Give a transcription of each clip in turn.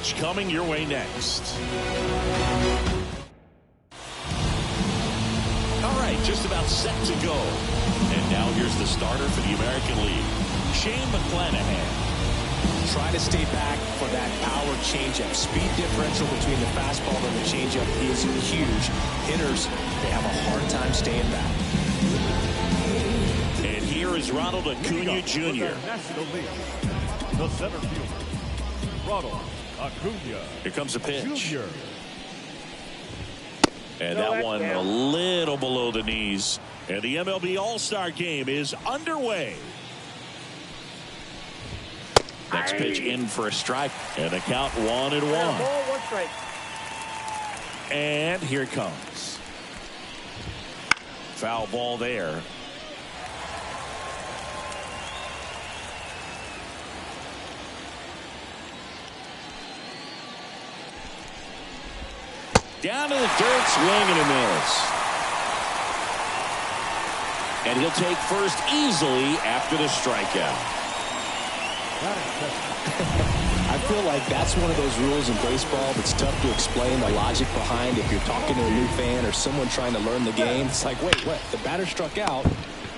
pitch coming your way next. All right, just about set to go. And now here's the starter for the American League, Shane McClanahan. Try to stay back for that power changeup. Speed differential between the fastball and the changeup is huge. Hitters, they have a hard time staying back. And here is Ronald Acuna Jr. National League, the center fielder, Ronald Acuna. Here comes the pitch. Jr. And that one a little below the knees. And the MLB All-Star game is underway. Next pitch in for a strike. And the count 1-1. Ball, 1 strike. And here it comes. Foul ball there. Down to the dirt, swing and a miss. And he'll take first easily after the strikeout. I feel like that's one of those rules in baseball that's tough to explain the logic behind. If you're talking to a new fan or someone trying to learn the game, it's like, wait, what? The batter struck out.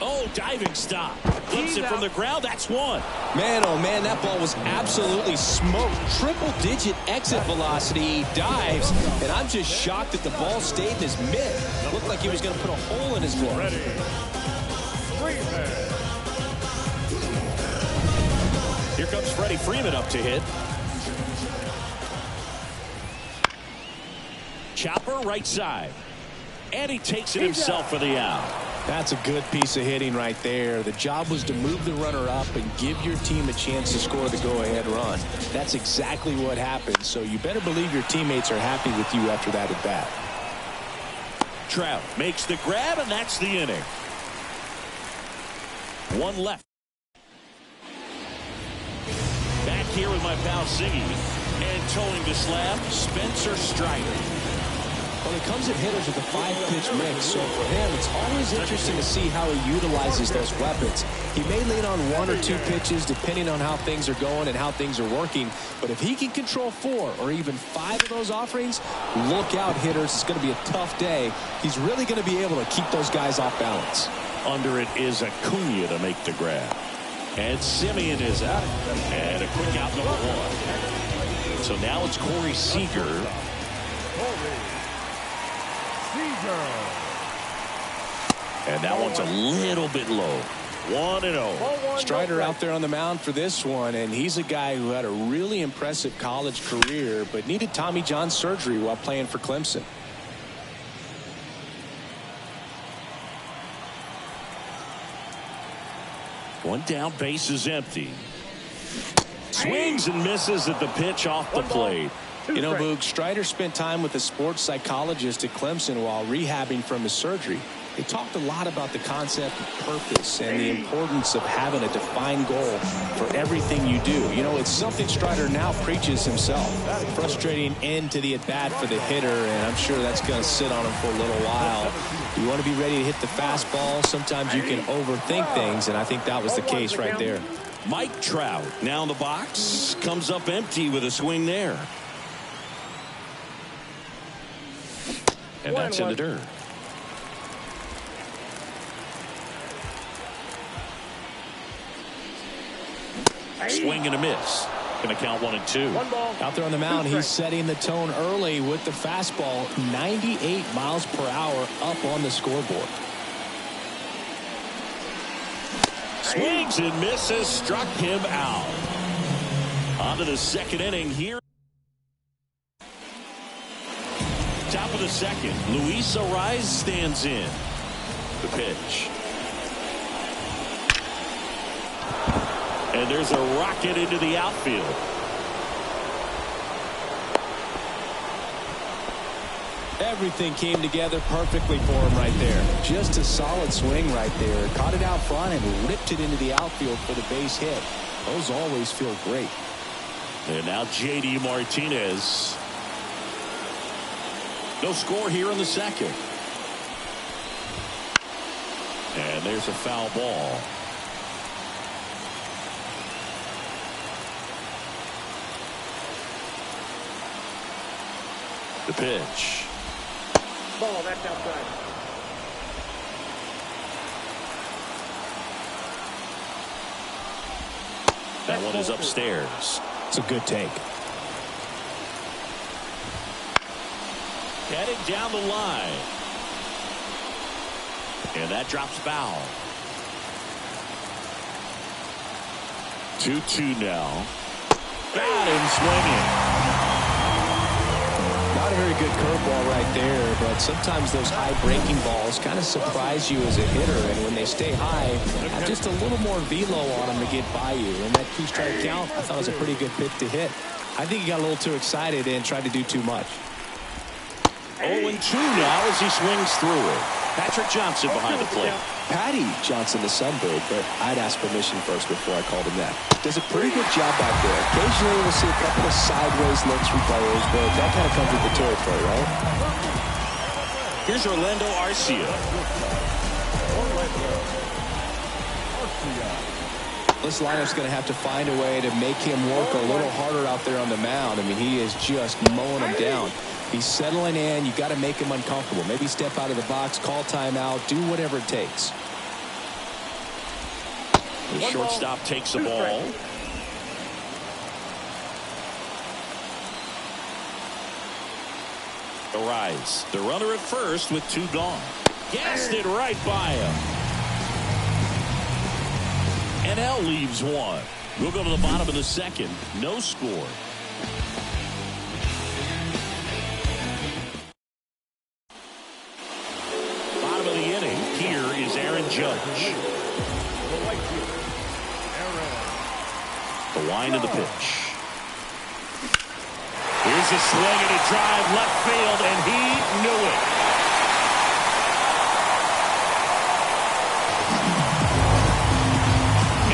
Oh, diving stop. Flips it from the ground. That's one. Man, oh, man, that ball was absolutely smoked. Triple-digit exit velocity. He dives, and I'm just shocked that the ball stayed in his mitt. Looked like he was going to put a hole in his glove. Ready. Here comes Freddie Freeman up to hit. Chopper right side. And he takes it himself for the out. That's a good piece of hitting right there. The job was to move the runner up and give your team a chance to score the go-ahead run. That's exactly what happened, so you better believe your teammates are happy with you after that at bat. Trout makes the grab, and that's the inning. One left. Back here with my pal Siggy. And towing the slab, Spencer Strider. Well, he comes at hitters with a 5-pitch mix, so for him, it's always interesting to see how he utilizes those weapons. He may lean on 1 or 2 pitches depending on how things are going and how things are working, but if he can control 4 or even 5 of those offerings, look out, hitters. It's going to be a tough day. He's really going to be able to keep those guys off balance. Under it is Acuna to make the grab. And Simeon is out. And a quick out number 1. So now it's Corey Seager. And that one's a little bit low. 1-0. Strider out there on the mound for this one, and he's a guy who had a really impressive college career but needed Tommy John surgery while playing for Clemson. One down, base is empty. Swings and misses at the pitch off the plate. You know, Boog, Strider spent time with a sports psychologist at Clemson while rehabbing from his surgery. They talked a lot about the concept of purpose and the importance of having a defined goal for everything you do. You know, it's something Strider now preaches himself. Frustrating end to the at-bat for the hitter, and I'm sure that's going to sit on him for a little while. You want to be ready to hit the fastball. Sometimes you can overthink things, and I think that was the case right there. Mike Trout now in the box. Comes up empty with a swing there. And that's in the dirt. Swing and a miss. Going to count 1-2. Out there on the mound, he's setting the tone early with the fastball. 98 miles per hour up on the scoreboard. Swings and misses. Struck him out. On to the second inning here. Top of the second. Luis Ariz stands in. The pitch. And there's a rocket into the outfield. Everything came together perfectly for him right there. Just a solid swing right there. Caught it out front and ripped it into the outfield for the base hit. Those always feel great. And now J.D. Martinez. No score here in the second. And there's a foul ball. The pitch. Ball, that's outside. That one is upstairs. It's a good take. Heading down the line. And that drops foul. 2-2 now. Got him swinging. Not a very good curveball right there, but sometimes those high breaking balls kind of surprise you as a hitter, and when they stay high, have just a little more velo on them to get by you. And that 2-strike count, I thought was a pretty good pitch to hit. I think he got a little too excited and tried to do too much. 0-2 now as he swings through it. Patrick Johnson behind the plate. Patty Johnson, the Sunbird, but I'd ask permission first before I called him that. Does a pretty good job back there. Occasionally we'll see a couple of sideways looks from players, but that kind of comes with the territory, right? Here's Orlando Arcia. This lineup's going to have to find a way to make him work a little harder out there on the mound. I mean, he is just mowing them down. He's settling in. You got to make him uncomfortable. Maybe step out of the box, call timeout, do whatever it takes. The shortstop takes the ball. The rise. The runner at first with 2 gone. Gassed it right by him. And L leaves 1. We'll go to the bottom of the second. No score. Bottom of the inning. Here is Aaron Judge. The wind of the pitch. Here's a swing and a drive left field, and he knew it.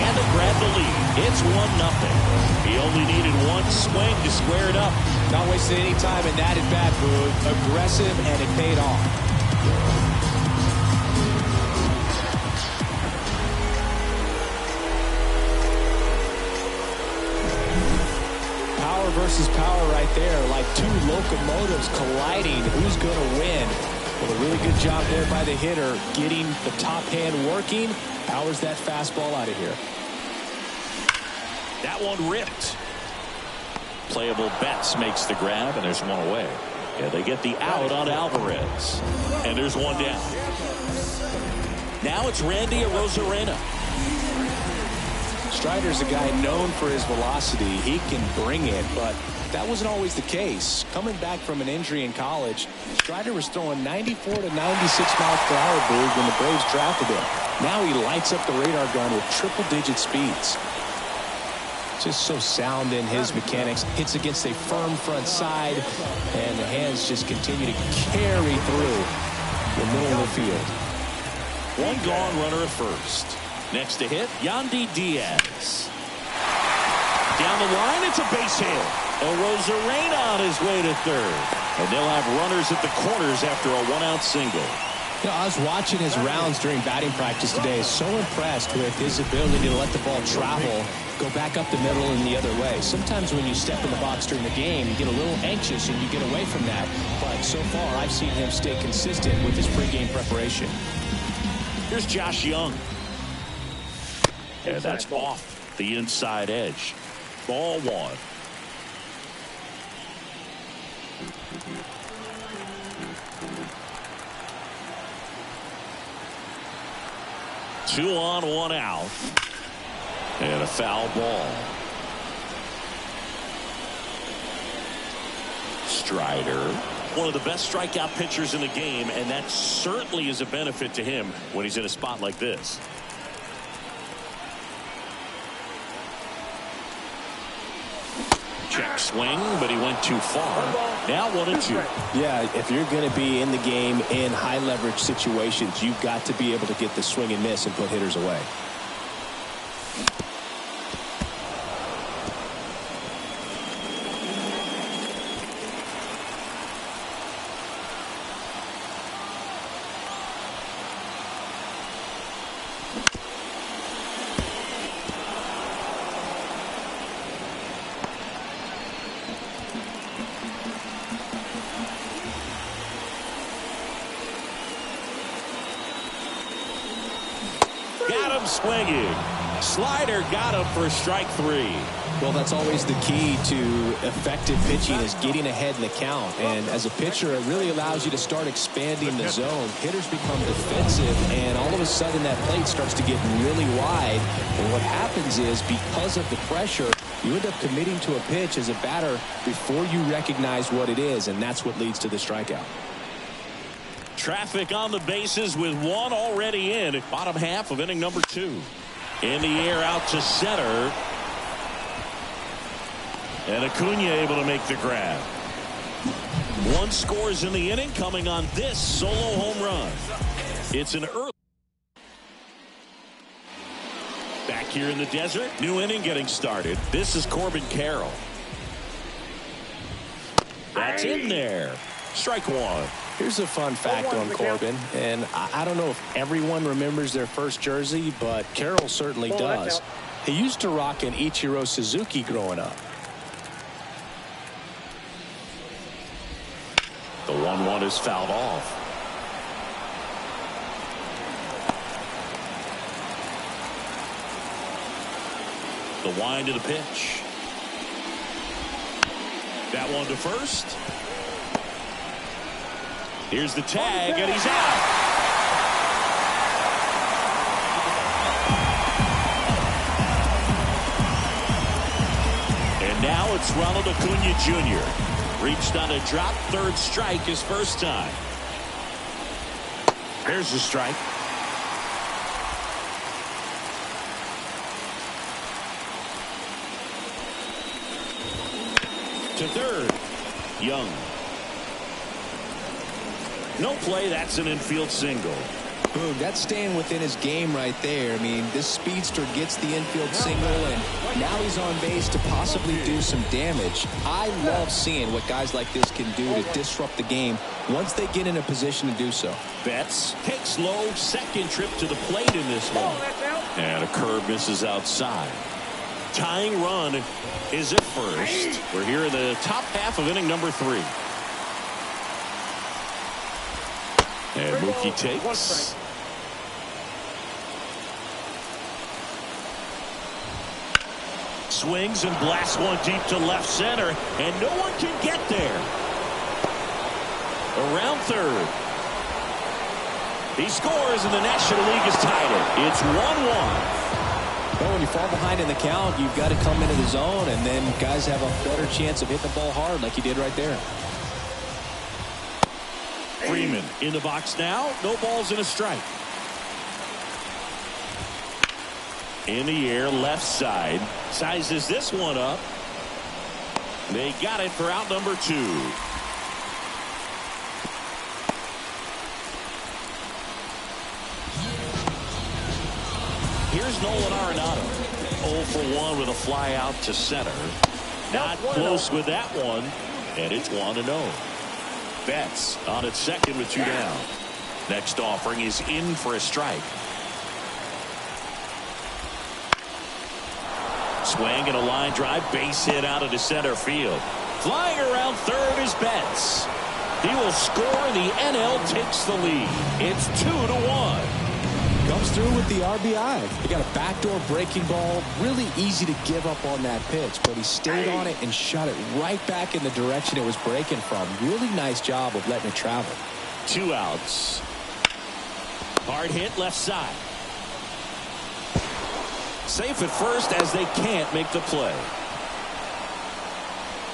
And they grab the lead. It's 1-0. He only needed one swing to square it up. Not wasting any time in that at-bat, Boog. Aggressive, and it paid off. Versus power right there, like 2 locomotives colliding. Who's going to win? Well, a really good job there by the hitter, getting the top hand working. Powers that fastball out of here. That one ripped. Playable Betts makes the grab, and there's one away. Yeah, they get the out on Alvarez, and there's one down. Now it's Randy Arozarena. Strider's a guy known for his velocity. He can bring it, but that wasn't always the case. Coming back from an injury in college, Strider was throwing 94 to 96 miles per hour, Boog, when the Braves drafted him. Now he lights up the radar gun with triple-digit speeds. Just so sound in his mechanics. Hits against a firm front side, and the hands just continue to carry through the middle of the field. One gone, runner at first. Next to hit, Yandy Diaz. Down the line, it's a base hit. Arozarena on his way to third. And they'll have runners at the corners after a 1-out single. You know, I was watching his rounds during batting practice today. So impressed with his ability to let the ball travel, go back up the middle and the other way. Sometimes when you step in the box during the game, you get a little anxious and you get away from that. But so far, I've seen him stay consistent with his pregame preparation. Here's Josh Young. And that's off the inside edge. Ball 1. Two on, 1 out. And a foul ball. Strider, one of the best strikeout pitchers in the game, and that certainly is a benefit to him when he's in a spot like this. Check swing, but he went too far. Now 1-2. Yeah, if you're going to be in the game in high leverage situations, you've got to be able to get the swing and miss and put hitters away. swinging. Slider got him for strike 3. Well, that's always the key to effective pitching, is getting ahead in the count. And as a pitcher, it really allows you to start expanding the zone. Hitters become defensive, and all of a sudden that plate starts to get really wide. And what happens is, because of the pressure, you end up committing to a pitch as a batter before you recognize what it is, and that's what leads to the strikeout. Traffic on the bases with one already in. Bottom half of inning number 2. In the air out to center. And Acuna able to make the grab. 1 scores in the inning, coming on this solo home run. It's an early. Back here in the desert, new inning getting started. This is Corbin Carroll. That's in there. Strike 1. Here's a fun fact on Corbin, and I don't know if everyone remembers their first jersey, but Carroll certainly does. He used to rock an Ichiro Suzuki growing up. The 1-1 is fouled off. The wind to the pitch. That one to first. Here's the tag, and he's out. And now it's Ronald Acuna Jr. Reached on a drop, third strike his first time. There's the strike. To third, Young. No play, that's an infield single. Boom, that's staying within his game right there. I mean, this speedster gets the infield single, and now he's on base to possibly do some damage. I love seeing what guys like this can do to disrupt the game once they get in a position to do so. Betts takes low, second trip to the plate in this one. And a curve misses outside. Tying run is at first. We're here in the top half of inning number 3. And Mookie takes. Swings and blasts one deep to left center, and no one can get there. Around third. He scores, and the National League is tied it. It's 1-1. Well, when you fall behind in the count, you've got to come into the zone, and then guys have a better chance of hitting the ball hard like he did right there. Freeman in the box now. No balls and a strike. In the air, left side. Sizes this one up. They got it for out number 2. Here's Nolan Arenado. 0 for 1 with a fly out to center. Not close with that one. And it's 1-0. Betts on at second with 2 down. Next offering is in for a strike. Swing and a line drive, base hit out into center field. Flying around third is Betts. He will score. The NL takes the lead. It's 2-1. Comes through with the RBI. He got a backdoor breaking ball. Really easy to give up on that pitch, but he stayed on it and shot it right back in the direction it was breaking from. Really nice job of letting it travel. 2 outs. Hard hit left side. Safe at first as they can't make the play.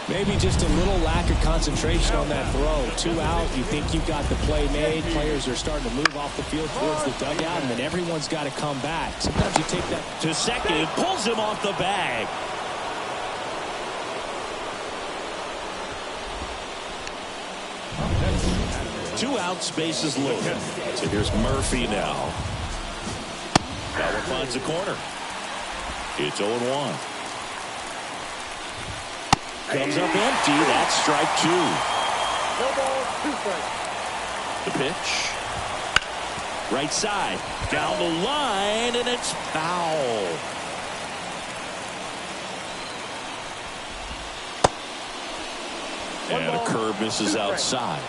Maybe just a little lack of concentration on that throw. 2 out, you think you've got the play made. Players are starting to move off the field towards the dugout, and then everyone's got to come back. Sometimes you take that to second. It pulls him off the bag. Two outs, bases loaded. So here's Murphy now. That one finds the corner. It's 0-1. Comes up empty. That's strike 2. No balls, 2 strikes. The pitch. Right side. Down the line, and it's foul. And a curve misses outside.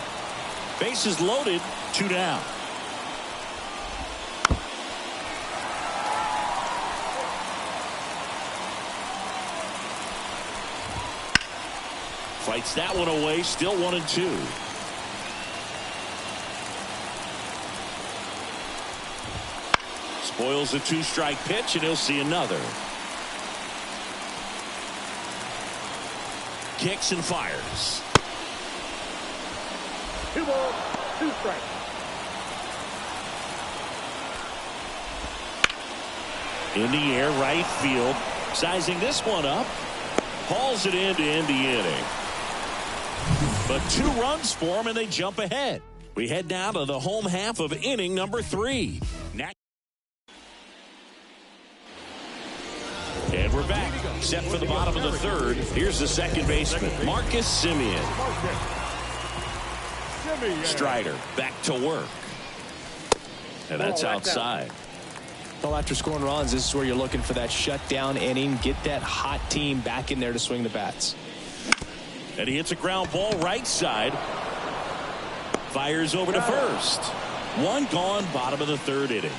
Bases loaded, 2 down. Fights that one away, still 1-2. Spoils a 2-strike pitch, and he'll see another. Kicks and fires. 2 balls, 2 strikes. In the air, right field. Sizing this one up. Hauls it in to end the inning. But 2 runs for him, and they jump ahead. We head now to the home half of inning number 3. And we're back. Set for the bottom of the 3rd. Here's the second baseman, Marcus Semien. Strider back to work. And that's outside. Well, after scoring runs, this is where you're looking for that shutdown inning. Get that hot team back in there to swing the bats. And he hits a ground ball right side. Fires over to first. 1 gone, bottom of the 3rd inning.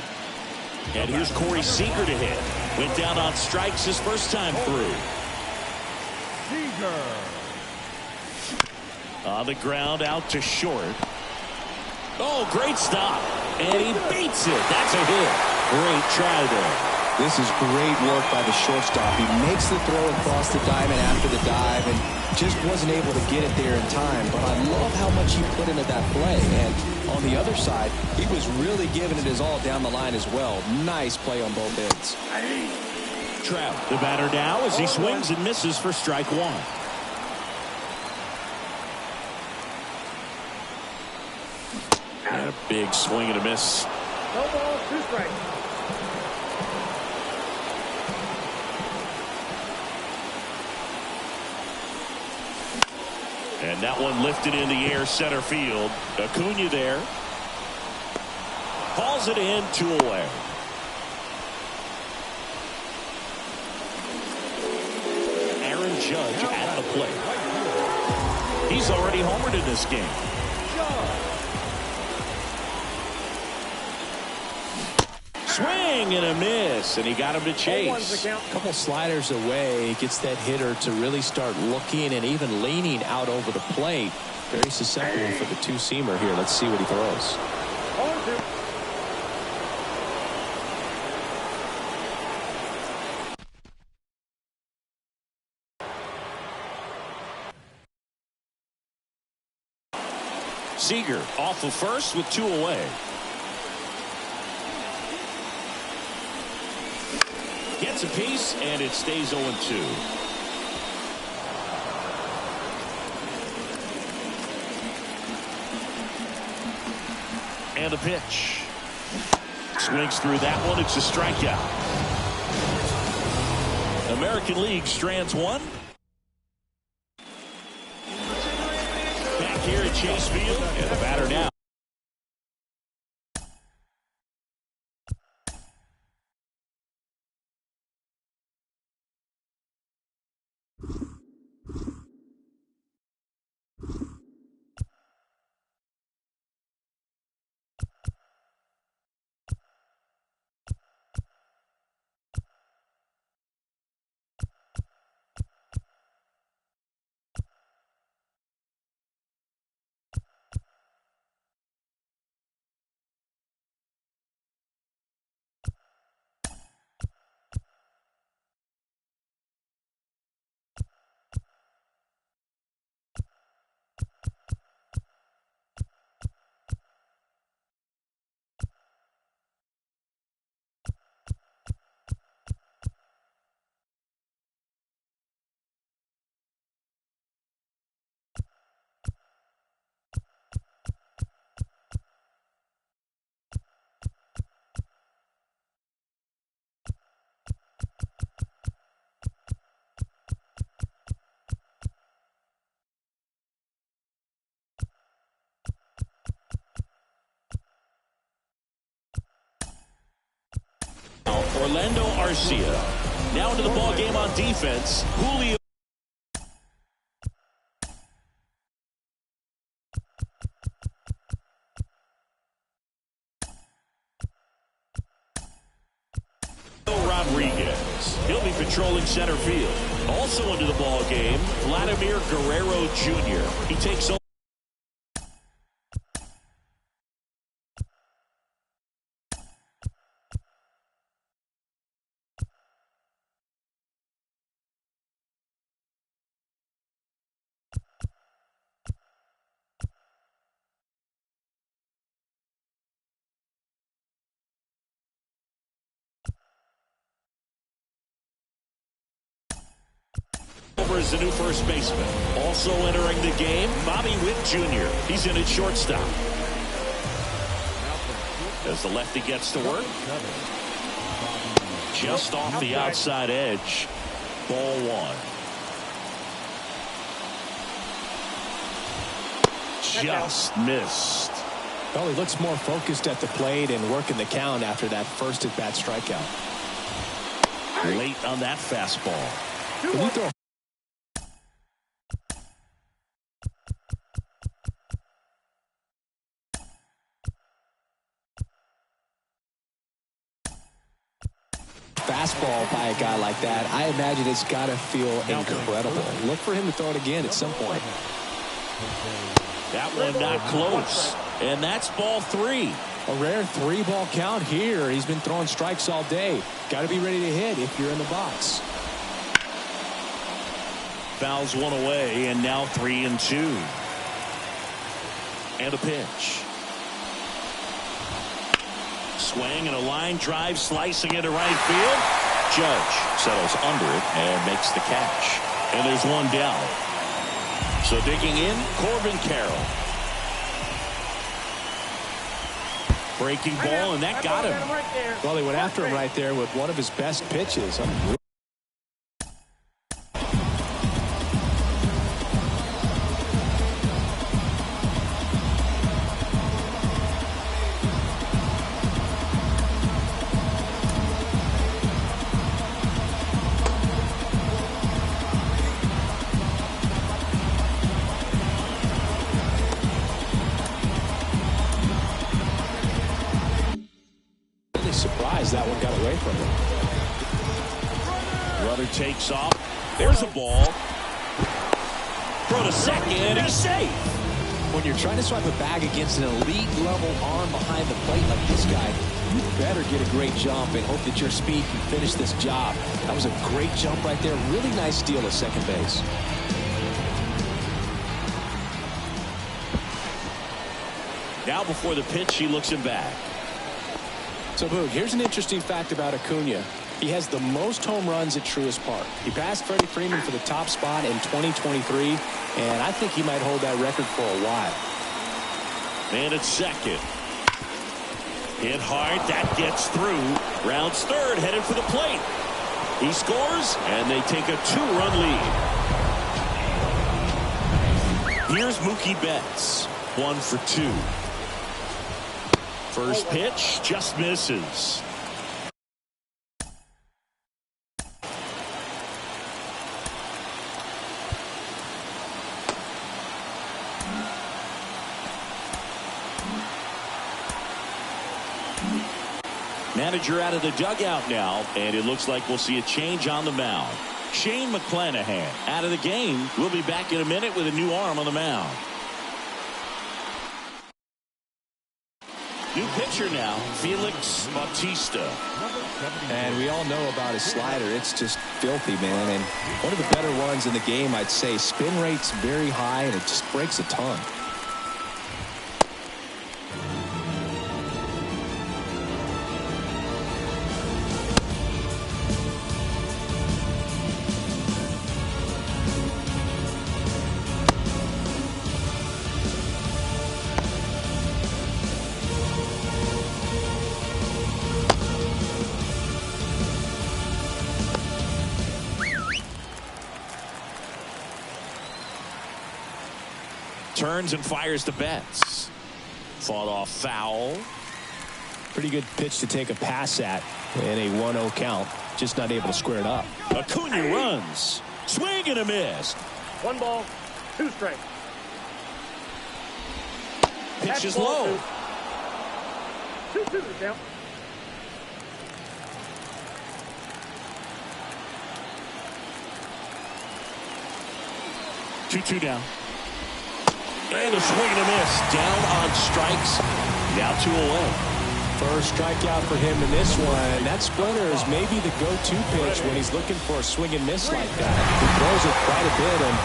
And here's Corey Seager to hit. Went down on strikes his first time through. Seager. On the ground, out to short. Oh, great stop. And he beats it. That's a hit. Great try there. This is great work by the shortstop. He makes the throw across the diamond after the dive and just wasn't able to get it there in time. But I love how much he put into that play. And on the other side, he was really giving it his all down the line as well. Nice play on both ends. Trout, the batter now as he swings and misses for strike 1. And a big swing and a miss. 1 ball, 2 strikes. And that one lifted in the air, center field. Acuna there. Hauls it in, 2 away. Aaron Judge at the plate. He's already homered in this game. Swing and a miss, and he got him to chase. A couple sliders away, gets that hitter to really start looking and even leaning out over the plate. Very susceptible for the 2-seamer here. Let's see what he throws. 1-2. Seager off of first with 2 away. Gets a piece, and it stays 0-2. And a pitch. Swings through that one. It's a strikeout. American League strands 1. Back here at Chase Field, and the batter now. Orlando Arcia. Now into the ball game on defense. Julio. Rodriguez. He'll be patrolling center field. Also into the ball game, Vladimir Guerrero Jr. He takes over. As the new first baseman. Also entering the game, Bobby Witt Jr. He's in at shortstop. As the lefty gets to work. Just off the outside edge. Ball one. Just missed. Well, he looks more focused at the plate and working the count after that first at-bat strikeout. Late on that fastball. Can you throw fastball by a guy like that? I imagine it's got to feel incredible. Look for him to throw it again at some point. That one not close. And that's ball three. A rare 3-ball count here. He's been throwing strikes all day. Got to be ready to hit if you're in the box. Fouls one away, and now 3-2. And a pitch. Swing and a line drive slicing into right field. Judge settles under it and makes the catch. And there's one down. So digging in, Corbin Carroll. Breaking ball, and that got him. Well, he went after him right there with one of his best pitches. Surprised that one got away from him. Runner takes off. There's a ball. Throw to second. He's safe. When you're trying to swipe a bag against an elite level arm behind the plate like this guy, you better get a great jump and hope that your speed can finish this job. That was a great jump right there. Really nice steal at second base. Now before the pitch, he looks him back. So, Boog, here's an interesting fact about Acuna. He has the most home runs at Truist Park. He passed Freddie Freeman for the top spot in 2023, and I think he might hold that record for a while. And at second. Hit hard. That gets through. Rounds third, headed for the plate. He scores, and they take a 2-run lead. Here's Mookie Betts. 1 for 2. First pitch just misses. Manager out of the dugout now, and it looks like we'll see a change on the mound. Shane McClanahan out of the game. We'll be back in a minute with a new arm on the mound. New pitcher now, Felix Bautista. And we all know about his slider. It's just filthy, man. And one of the better ones in the game, I'd say. Spin rate's very high, and it just breaks a ton. Turns and fires to Betts. Fought off foul. Pretty good pitch to take a pass at in a 1-0 count. Just not able to square it up. Acuna runs. Swing and a miss. 1 ball, 2 strikes. Pitch is low. 2-2 to count. 2-2 down. And a swing and a miss. Down on strikes. Now 2 away. First strikeout for him in this one. That splinter is maybe the go-to pitch when he's looking for a swing and miss like that. He throws it quite a bit, and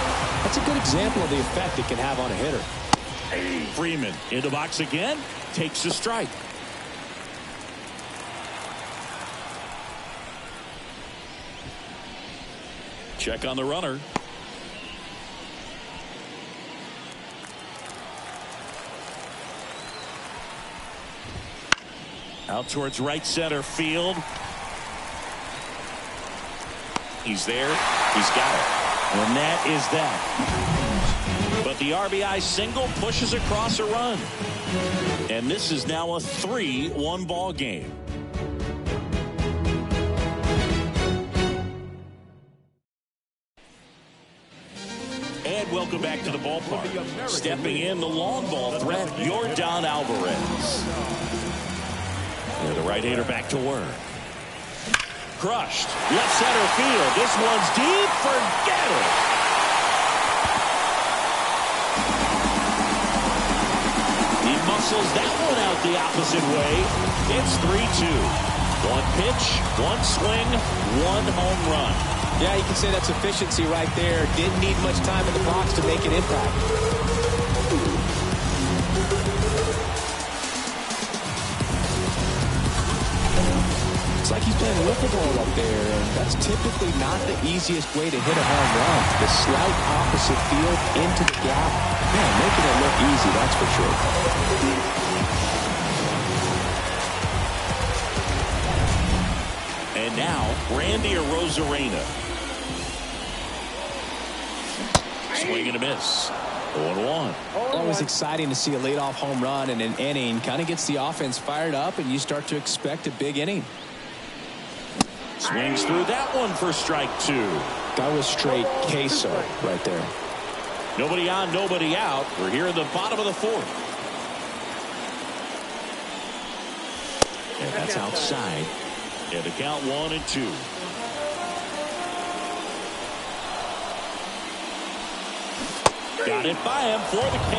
that's a good example of the effect it can have on a hitter. Freeman in the box again. Takes a strike. Check on the runner. Out towards right center field. He's there. He's got it. And that is that. But the RBI single pushes across a run. And this is now a 3-1 ball game. And welcome back to the ballpark. Stepping in the long ball threat, Yordan Alvarez. And the right-hander back to work. Crushed. Left center field. This one's deep. Forget it. He muscles that one out the opposite way. It's 3-2. One pitch, one swing, one home run. Yeah, you can say that's efficiency right there. Didn't need much time in the box to make an impact. It's like he's playing wiffle ball up there, and that's typically not the easiest way to hit a home run. The slight opposite field into the gap. Man, making it look easy, that's for sure. And now, Randy Arozarena. Swing and a miss. 0-1. Always exciting to see a leadoff home run in an inning. Kind of gets the offense fired up, and you start to expect a big inning. Swings through that one for strike 2. That was straight queso right there. Nobody on, nobody out. We're here in the bottom of the 4th. And that's outside. And the count 1-2. Got it by him for the K.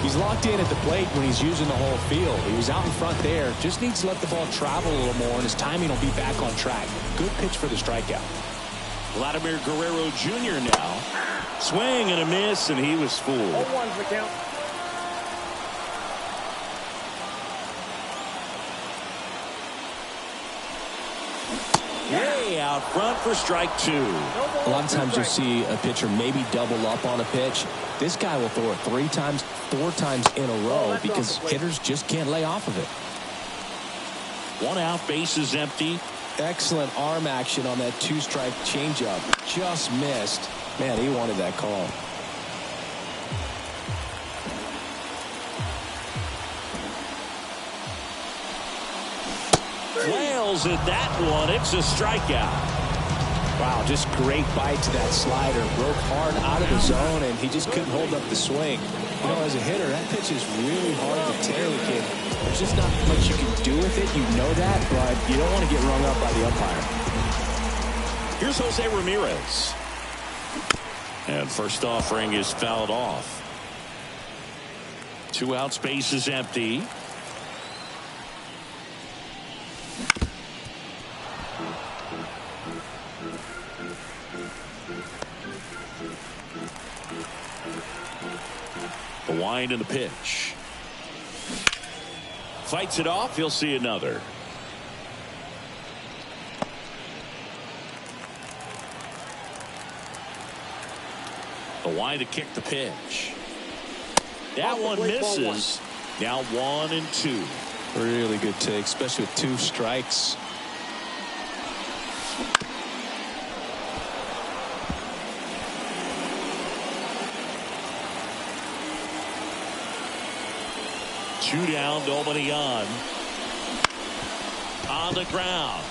He's locked in at the plate when he's using the whole field. He was out in front there. Just needs to let the ball travel a little more, and his timing will be back on track. Good pitch for the strikeout. Vladimir Guerrero Jr. now. Swing and a miss, and he was fooled. 0-1's the count. Way out front for strike 2. A lot of times you'll see a pitcher maybe double up on a pitch. This guy will throw it 3 times, 4 times in a row because hitters just can't lay off of it. 1 out, base is empty. Excellent arm action on that 2-strike changeup. Just missed. Man, he wanted that call. Flails at that one. It's a strikeout. Wow, just great bite to that slider. Broke hard out of the zone, and he just couldn't hold up the swing. You know, as a hitter, that pitch is really hard to take, and there's just not much you can do with it. You know that, but you don't want to get rung up by the umpire. Here's Jose Ramirez. And first offering is fouled off. 2 outs, base is empty. The wind and the pitch. Fights it off. He'll see another. The wind to kick the pitch. That one misses. Now 1-2. Really good take, especially with 2 strikes. Two down, nobody on. On the ground.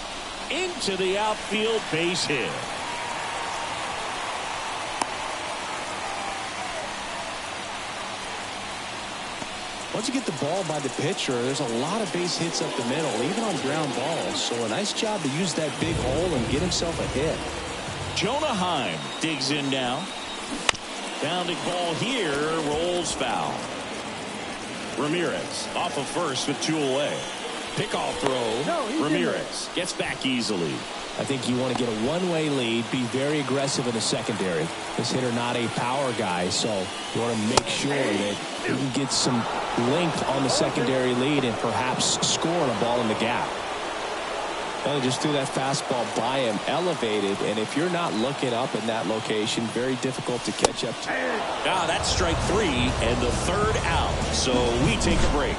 Into the outfield, base hit. Once you get the ball by the pitcher, there's a lot of base hits up the middle, even on ground balls. So a nice job to use that big hole and get himself a hit. Jonah Heim digs in now. Bounding ball here, rolls foul. Ramirez off of first with 2 away. Pickoff throw. Ramirez gets back easily. I think you want to get a one-way lead, be very aggressive in the secondary. This hitter not a power guy, so you want to make sure that you can get some length on the secondary lead and perhaps score on a ball in the gap. Well, just threw that fastball by him, elevated, and if you're not looking up in that location, very difficult to catch up to. Now that's strike 3 and the 3rd out. So we take a break,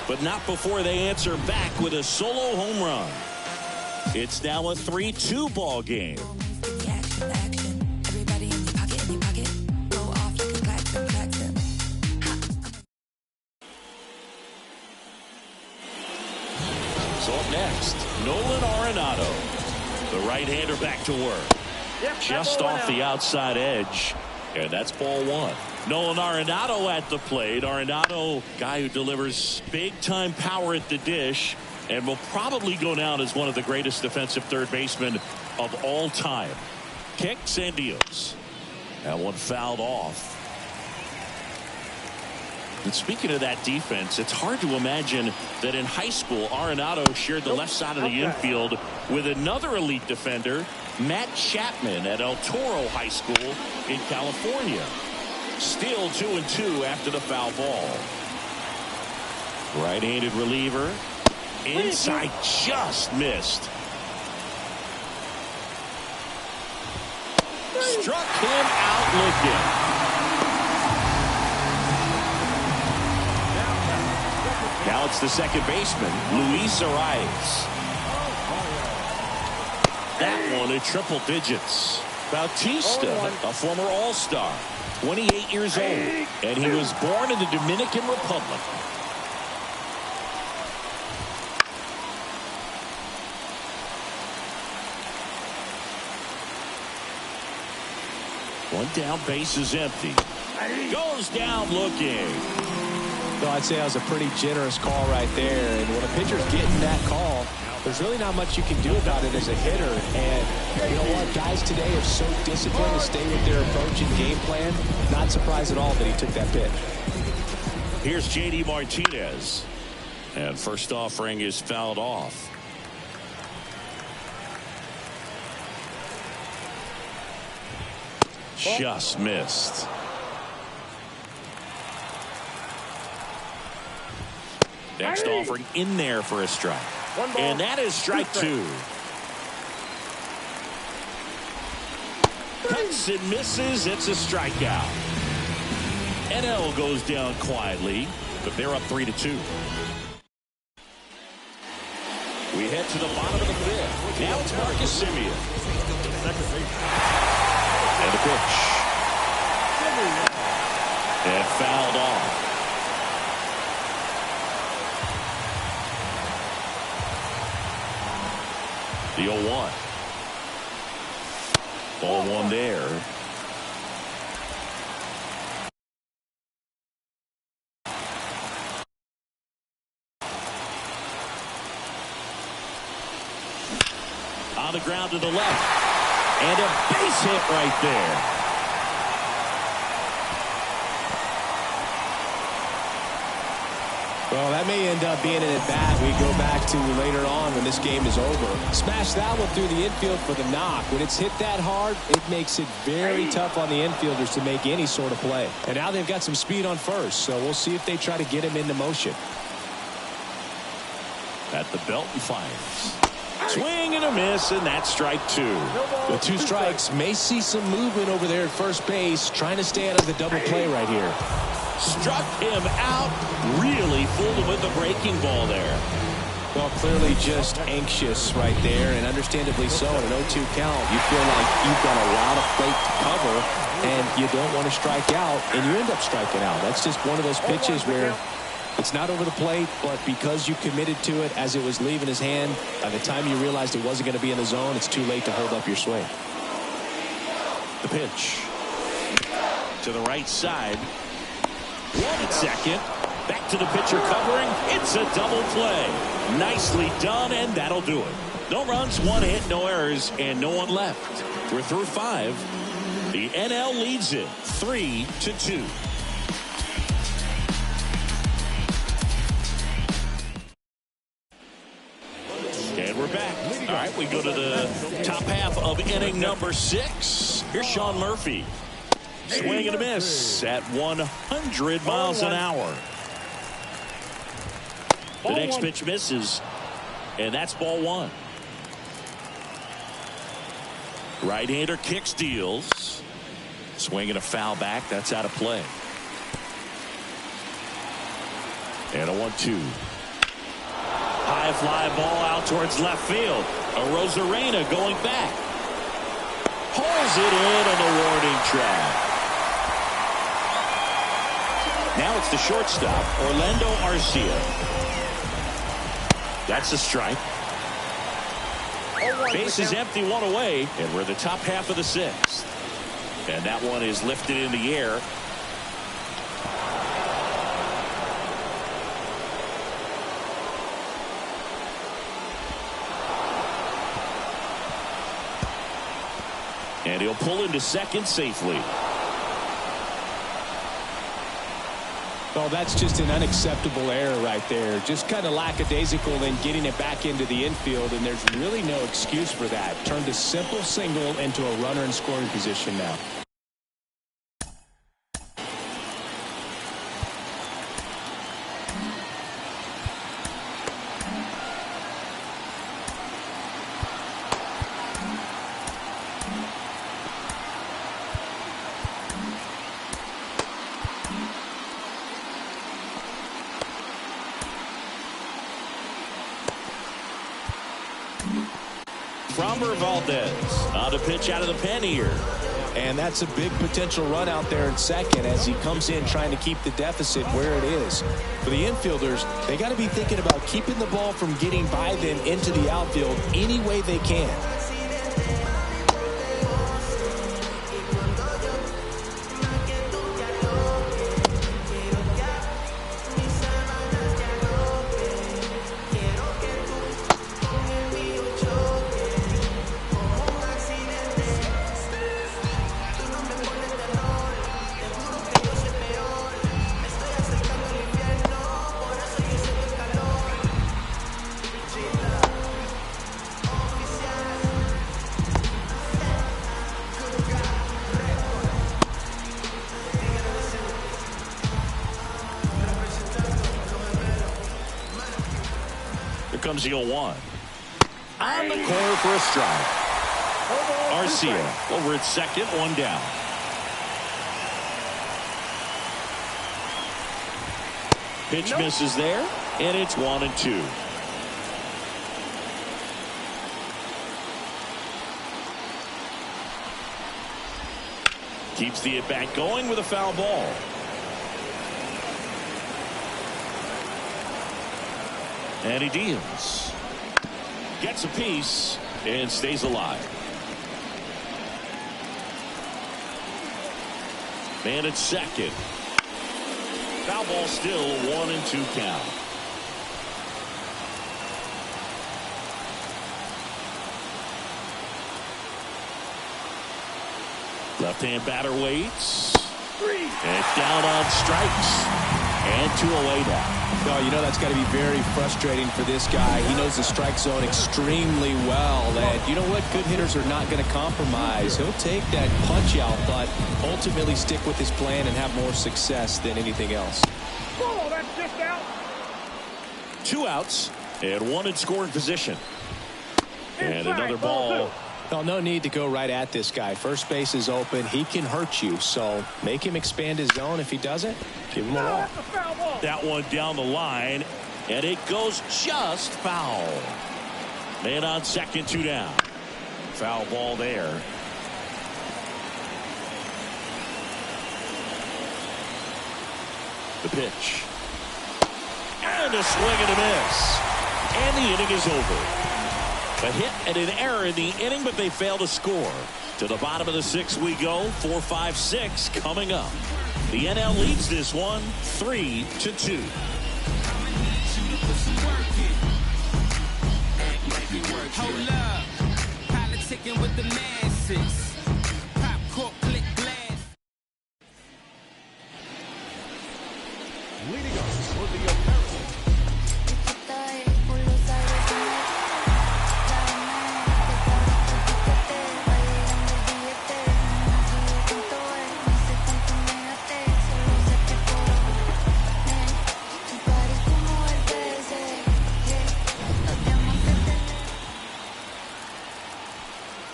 but not before they answer back with a solo home run. It's now a 3-2 ball game. So up next, Nolan Arenado, the right-hander back to work. Just off the outside edge, and that's ball 1. Nolan Arenado at the plate. Arenado, guy who delivers big-time power at the dish, and will probably go down as one of the greatest defensive third basemen of all time. Kicks and deals. That one fouled off. And speaking of that defense, it's hard to imagine that in high school Arenado shared the left side of the infield with another elite defender, Matt Chapman, at El Toro High School in California. Still 2-2 after the foul ball. Right-handed reliever. Inside, just missed. Struck him out looking. Now it's the second baseman, Luis Arias. That one in triple digits. Bautista, a former All-Star, 28 years old, and he was born in the Dominican Republic. One down, base is empty. Goes down looking. So I'd say that was a pretty generous call right there. And when a pitcher's getting that call, there's really not much you can do about it as a hitter. And you know what? Guys today are so disciplined to stay with their approach and game plan. Not surprised at all that he took that pitch. Here's J.D. Martinez. And first offering is fouled off. Just missed. Next offering in there for a strike. And that is strike 2. Cuts and misses. It's a strikeout. NL goes down quietly, but they're up 3-2. We head to the bottom of the 5th. Now it's Marcus Semien. And a pitch. And fouled off. The 0-1. Ball 1 there. On the ground to the left. And a base hit right there. Well, that may end up being an at-bat we go back to later on when this game is over. Smash that one through the infield for the knock. When it's hit that hard, it makes it very tough on the infielders to make any sort of play. And now they've got some speed on first, so we'll see if they try to get him into motion. At the belt and fires. Swing and a miss, and that's strike 2. With 2 strikes, may see some movement over there at first base, trying to stay out of the double play right here. Struck him out. Really fooled him with the breaking ball there. Well, clearly just anxious right there, and understandably so. At an 0-2 count, you feel like you've got a lot of plate to cover, and you don't want to strike out, and you end up striking out. That's just one of those pitches where it's not over the plate, but because you committed to it as it was leaving his hand, by the time you realized it wasn't going to be in the zone, it's too late to hold up your swing. The pitch. To the right side. 1 second. Back to the pitcher covering. It's a double play. Nicely done, and that'll do it. No runs, 1 hit, no errors, and no one left. We're through 5. The NL leads it 3-2. And we're back. All right, we go to the top half of inning number 6. Here's Sean Murphy. Swing and a miss at 100 miles an hour. The next pitch misses, and that's ball 1. Right-hander kicks, deals. Swing and a foul back. That's out of play. And a 1-2. High fly ball out towards left field. Rosarena going back. Pulls it in on the warning track. Now it's the shortstop, Orlando Arcia. That's a strike. Base is empty, 1 away, and we're in the top half of the 6th. And that one is lifted in the air. And he'll pull into second safely. Oh, that's just an unacceptable error right there. Just kind of lackadaisical in getting it back into the infield, and there's really no excuse for that. Turned a simple single into a runner in scoring position now. Framber Valdez on a pitch out of the pen here. And that's a big potential run out there in second as he comes in trying to keep the deficit where it is. For the infielders, they got to be thinking about keeping the ball from getting by them into the outfield any way they can. Comes the 0-1. On the corner for a strike. Arcia over at second, 1 down. Pitch misses there, and it's 1-2. Keeps the at-bat going with a foul ball. And he deals. Gets a piece and stays alive. Man at second. Foul ball still, 1-2 count. Left-hand batter waits. And it's down on strikes. And 2 away now. Oh, you know that's got to be very frustrating for this guy. He knows the strike zone extremely well. And you know what? Good hitters are not going to compromise. He'll take that punch out, but ultimately stick with his plan and have more success than anything else. Oh, that's just out. 2 outs and 1 in scoring position. And another ball. Well, no need to go right at this guy. First base is open. He can hurt you, so make him expand his zone. If he doesn't, give him a walk. That one down the line, and it goes just foul. Man on second, 2 down. Foul ball there. The pitch. And a swing and a miss. And the inning is over. A hit and an error in the inning, but they fail to score. To the bottom of the 6th we go. 4-5-6 coming up. The NL leads this one 3-2. Hold up, politicking with the masses. Pop cork, click glass. Leading up for the American.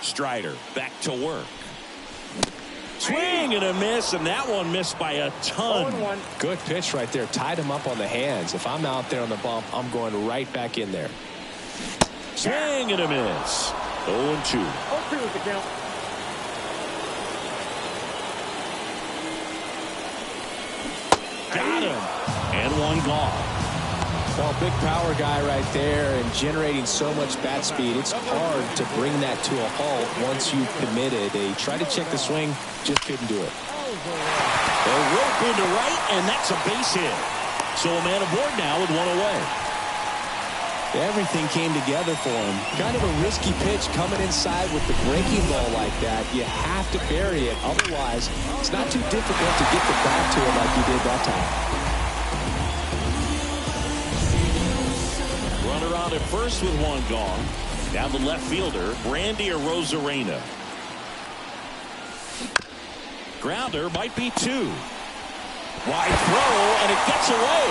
Strider back to work. Swing and a miss, and that one missed by a ton. Good pitch right there. Tied him up on the hands. If I'm out there on the bump, I'm going right back in there. Swing and a miss. 0-2. 0-2 is the count. Got him. And one gone. Well, big power guy right there and generating so much bat speed. It's hard to bring that to a halt once you've committed. They tried to check the swing, just couldn't do it. A rope into right, and that's a base hit. So a man aboard now with one away. Everything came together for him. Kind of a risky pitch coming inside with the breaking ball like that. You have to bury it. Otherwise, it's not too difficult to get the bat to it like you did that time. Runner on at first with one gone. Down the left fielder, Randy Arozarena. Grounder might be two. Wide throw, and it gets away.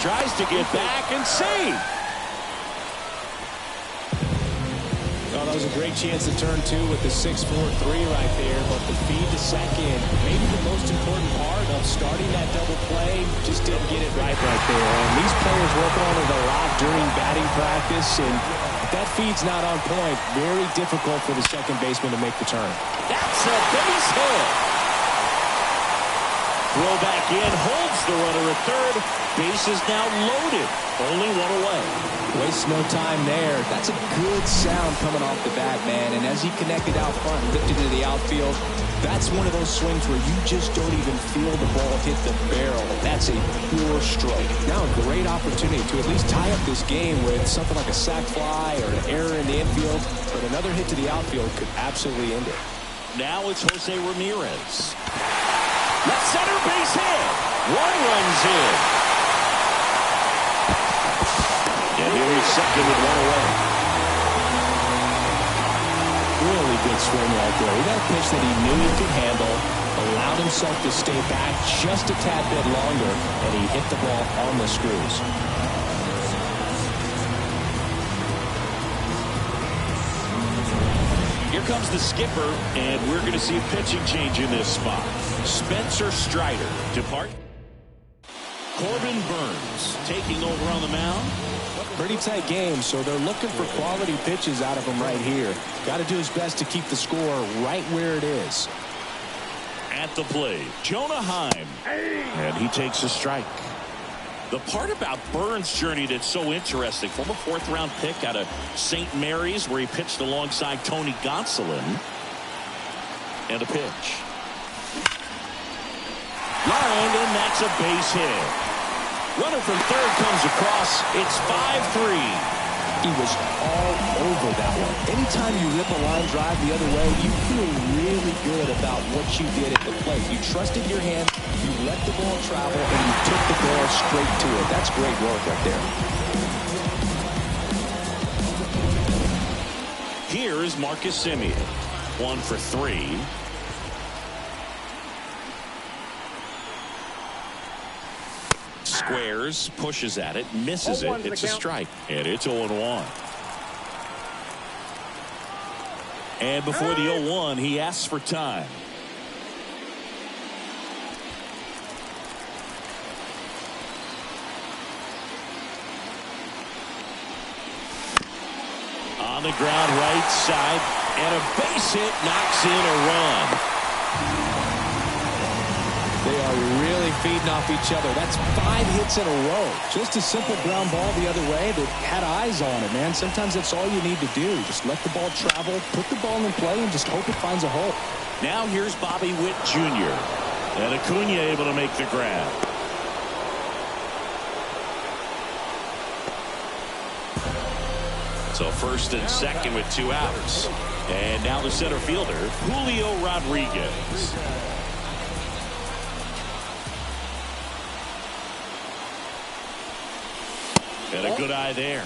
Tries to get back and save. Oh, that was a great chance to turn two with the 6-4-3 right there, but the feed to second, maybe the most important part of starting that double play, just didn't get it right there. And these players work on it a lot during batting practice, and if that feed's not on point, very difficult for the second baseman to make the turn. That's a base hit. Throw back in, holds the runner at third. Base is now loaded. Only one away. Waste no time there. That's a good sound coming off the bat, man. And as he connected out front and lifted into the outfield, that's one of those swings where you just don't even feel the ball hit the barrel. That's a pure stroke. Now a great opportunity to at least tie up this game with something like a sac fly or an error in the infield. But another hit to the outfield could absolutely end it. Now it's Jose Ramirez. Left center base hit. One runs in. And here he's second with one away. Really good swing right there. He got a pitch that he knew he could handle, allowed himself to stay back just a tad bit longer, and he hit the ball on the screws. Here comes the skipper, and we're going to see a pitching change in this spot. Spencer Strider depart. Corbin Burns taking over on the mound. Pretty tight game, so they're looking for quality pitches out of him right here. Got to do his best to keep the score right where it is. At the plate, Jonah Heim. And he takes a strike. The part about Burns' journey that's so interesting, from a fourth-round pick out of St. Mary's, where he pitched alongside Tony Gonsolin. And a pitch. Lined, and that's a base hit. Runner from third comes across. It's 5-3. He was all over that one. Anytime you rip a line drive the other way, you feel really good about what you did at the plate. You trusted your hand, you let the ball travel, and you took the ball straight to it. That's great work right there. Here is Marcus Semien. 1 for 3. Squares, pushes at it, misses it. It's a strike, and it's 0-1. And before the 0-1, he asks for time. On the ground right side, and a base hit knocks in a run. They are really feeding off each other. That's 5 hits in a row. Just a simple ground ball the other way that had eyes on it, man. Sometimes that's all you need to do. Just let the ball travel, put the ball in play, and just hope it finds a hole. Now here's Bobby Witt Jr. And Acuna able to make the grab. So first and second with 2 outs. And now the center fielder, Julio Rodriguez. And a good eye there.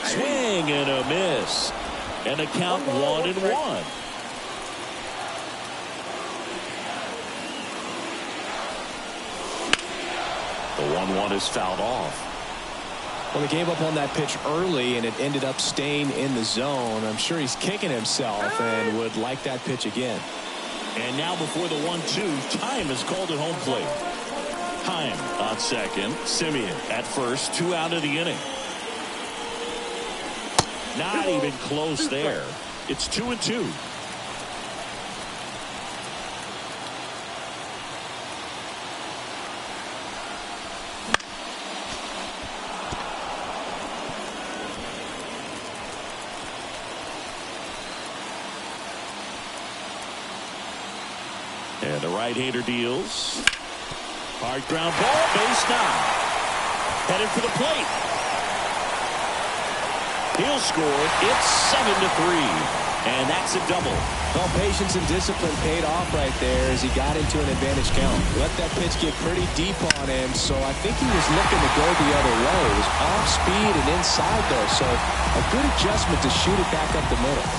Swing and a miss. And a count 1-1. The 1-1 is fouled off. Well, he gave up on that pitch early, and it ended up staying in the zone. I'm sure he's kicking himself and would like that pitch again. And now before the 1-2, time is called at home plate. Time on second. Simeon at first. 2 out of the inning. Not even close there. It's 2-2. And the right-hander deals. Hard ground ball, base now. Headed for the plate. He'll score. It's 7-3. And that's a double. Well, patience and discipline paid off right there as he got into an advantage count. Let that pitch get pretty deep on him, so I think he was looking to go the other way. It was off speed and inside, though, so a good adjustment to shoot it back up the middle.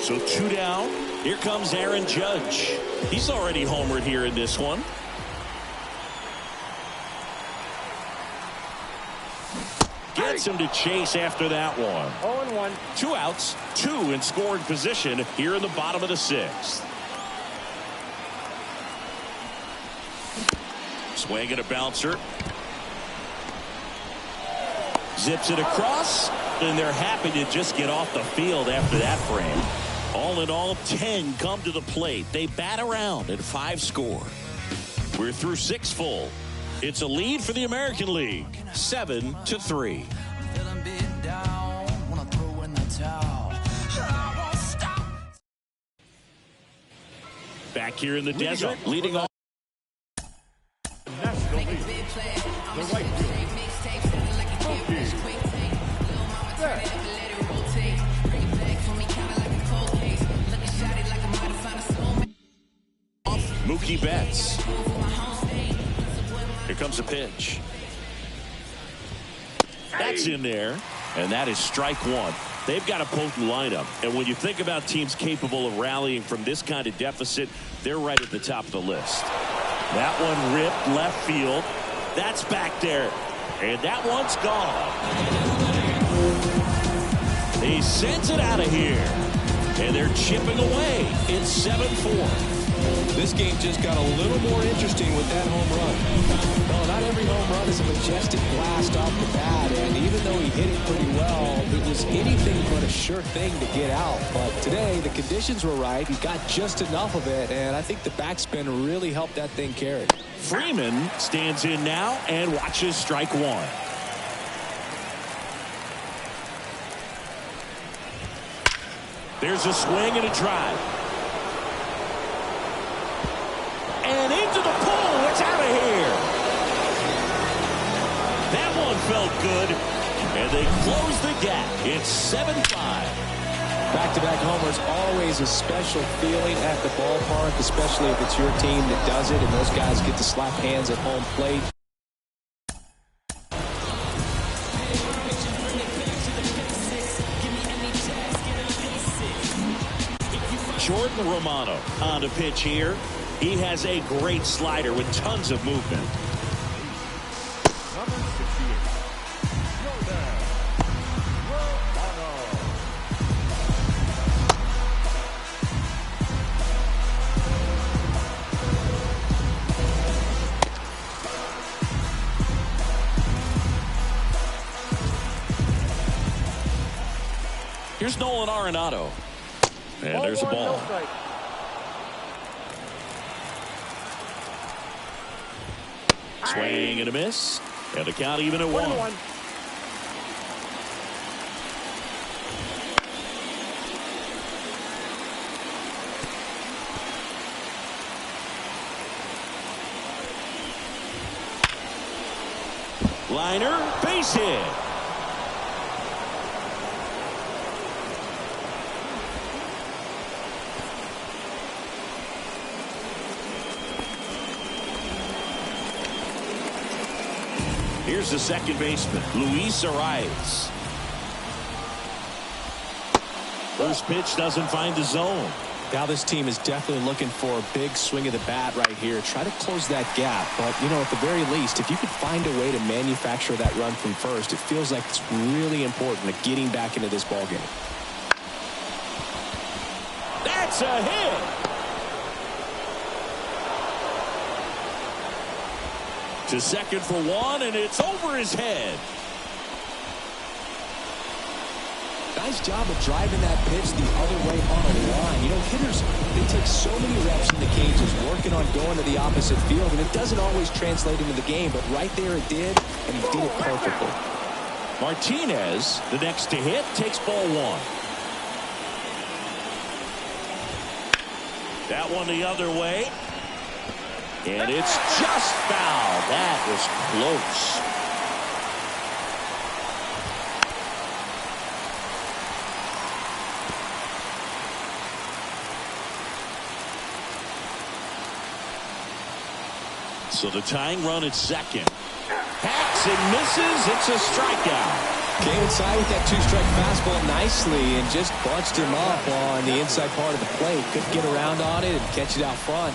So 2 down. Here comes Aaron Judge. He's already homered here in this one. Gets him to chase after that one. 0-1. 2 outs, 2 in scoring position here in the bottom of the 6th. Swing and a bouncer. Zips it across, and they're happy to just get off the field after that frame. All in all, 10 come to the plate. They bat around and 5 score. We're through 6 full. It's a lead for the American League, 7-3. Back here in the desert, leading off. National League. The right fielder. Mookie Betts. Here comes a pitch. That's in there, and that is strike 1. They've got a potent lineup, and when you think about teams capable of rallying from this kind of deficit, they're right at the top of the list. That one ripped left field. That's back there, and that one's gone. He sends it out of here, and they're chipping away. It's 7-4. This game just got a little more interesting with that home run. No, not every home run is a majestic blast off the bat, and even though he hit it pretty well, it was anything but a sure thing to get out. But today, the conditions were right. He got just enough of it, and I think the backspin really helped that thing carry. Freeman stands in now and watches strike 1. There's a swing and a drive. And into the pool. It's out of here. That one felt good. And they close the gap. It's 7-5. Back-to-back homers, always a special feeling at the ballpark, especially if it's your team that does it and those guys get to slap hands at home plate. Jordan Romano on the pitch here. He has a great slider with tons of movement. Number 68. Jordan Romano. Here's Nolan Arenado. And there's a ball. Swing and a miss. And the count even at 1. Liner, base hit. Here's the second baseman, Luis Arias. First pitch doesn't find the zone. Now this team is definitely looking for a big swing of the bat right here. Try to close that gap. But, you know, at the very least, if you could find a way to manufacture that run from first, it feels like it's really important to getting back into this ballgame. That's a hit. To second for one, and it's over his head. Nice job of driving that pitch the other way on a line. You know, hitters, they take so many reps in the cages working on going to the opposite field, and it doesn't always translate into the game, but right there it did, and he did it perfectly. Martinez, the next to hit, takes ball one. That one the other way. And it's just foul. That was close. So the tying run at second. Hacks and misses. It's a strikeout. Came inside with that two-strike fastball nicely and just bunched him up on the inside part of the plate. Couldn't get around on it and catch it out front.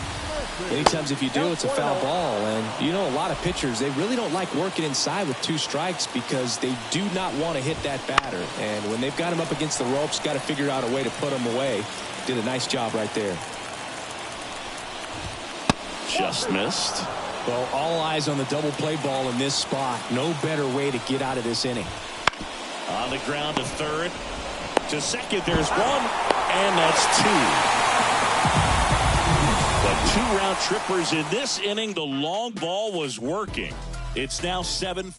Many times if you do, it's a foul ball. And you know, a lot of pitchers, they really don't like working inside with two strikes because they do not want to hit that batter. And when they've got him up against the ropes, got to figure out a way to put him away. Did a nice job right there. Just missed. Well, all eyes on the double play ball in this spot. No better way to get out of this inning. On the ground to third. To second, there's one. And that's two. The two-round trippers in this inning. The long ball was working. It's now 7.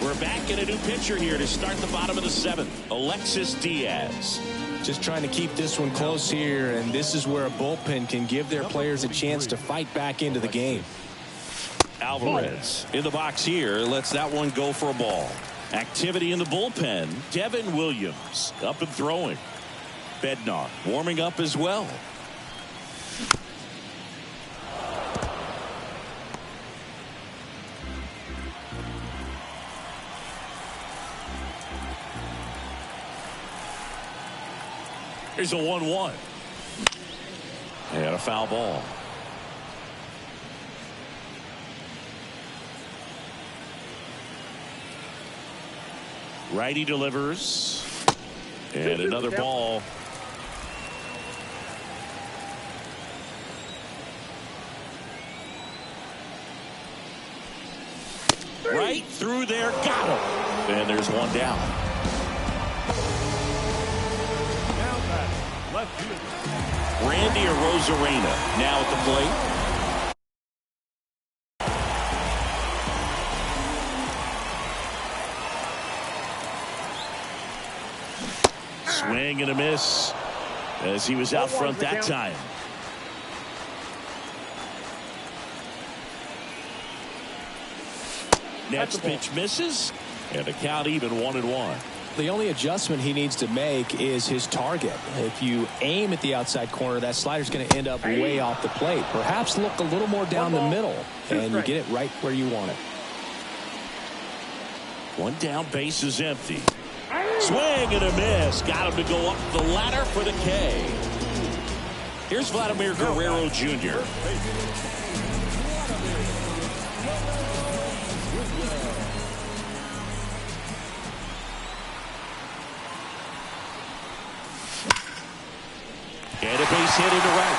We're back in a new pitcher here to start the bottom of the 7th. Alexis Diaz. Just trying to keep this one close here, and this is where a bullpen can give their players a chance to fight back into the game. Alvarez in the box here. Lets that one go for a ball. Activity in the bullpen. Devin Williams up and throwing. Bednar warming up as well. Here's a 1-1. And a foul ball. Righty delivers. And another ball. Right through there. Got him. And there's one down. Randy Arozarena now at the plate. Swing and a miss as he was out front that time. Next pitch misses, and the count even 1-1. The only adjustment he needs to make is his target. If you aim at the outside corner, that slider's going to end up way off the plate. Perhaps look a little more down the middle, and you get it right where you want it. One down, base is empty. Swing and a miss. Got him to go up the ladder for the K. Here's Vladimir Guerrero Jr. And a base hit into right.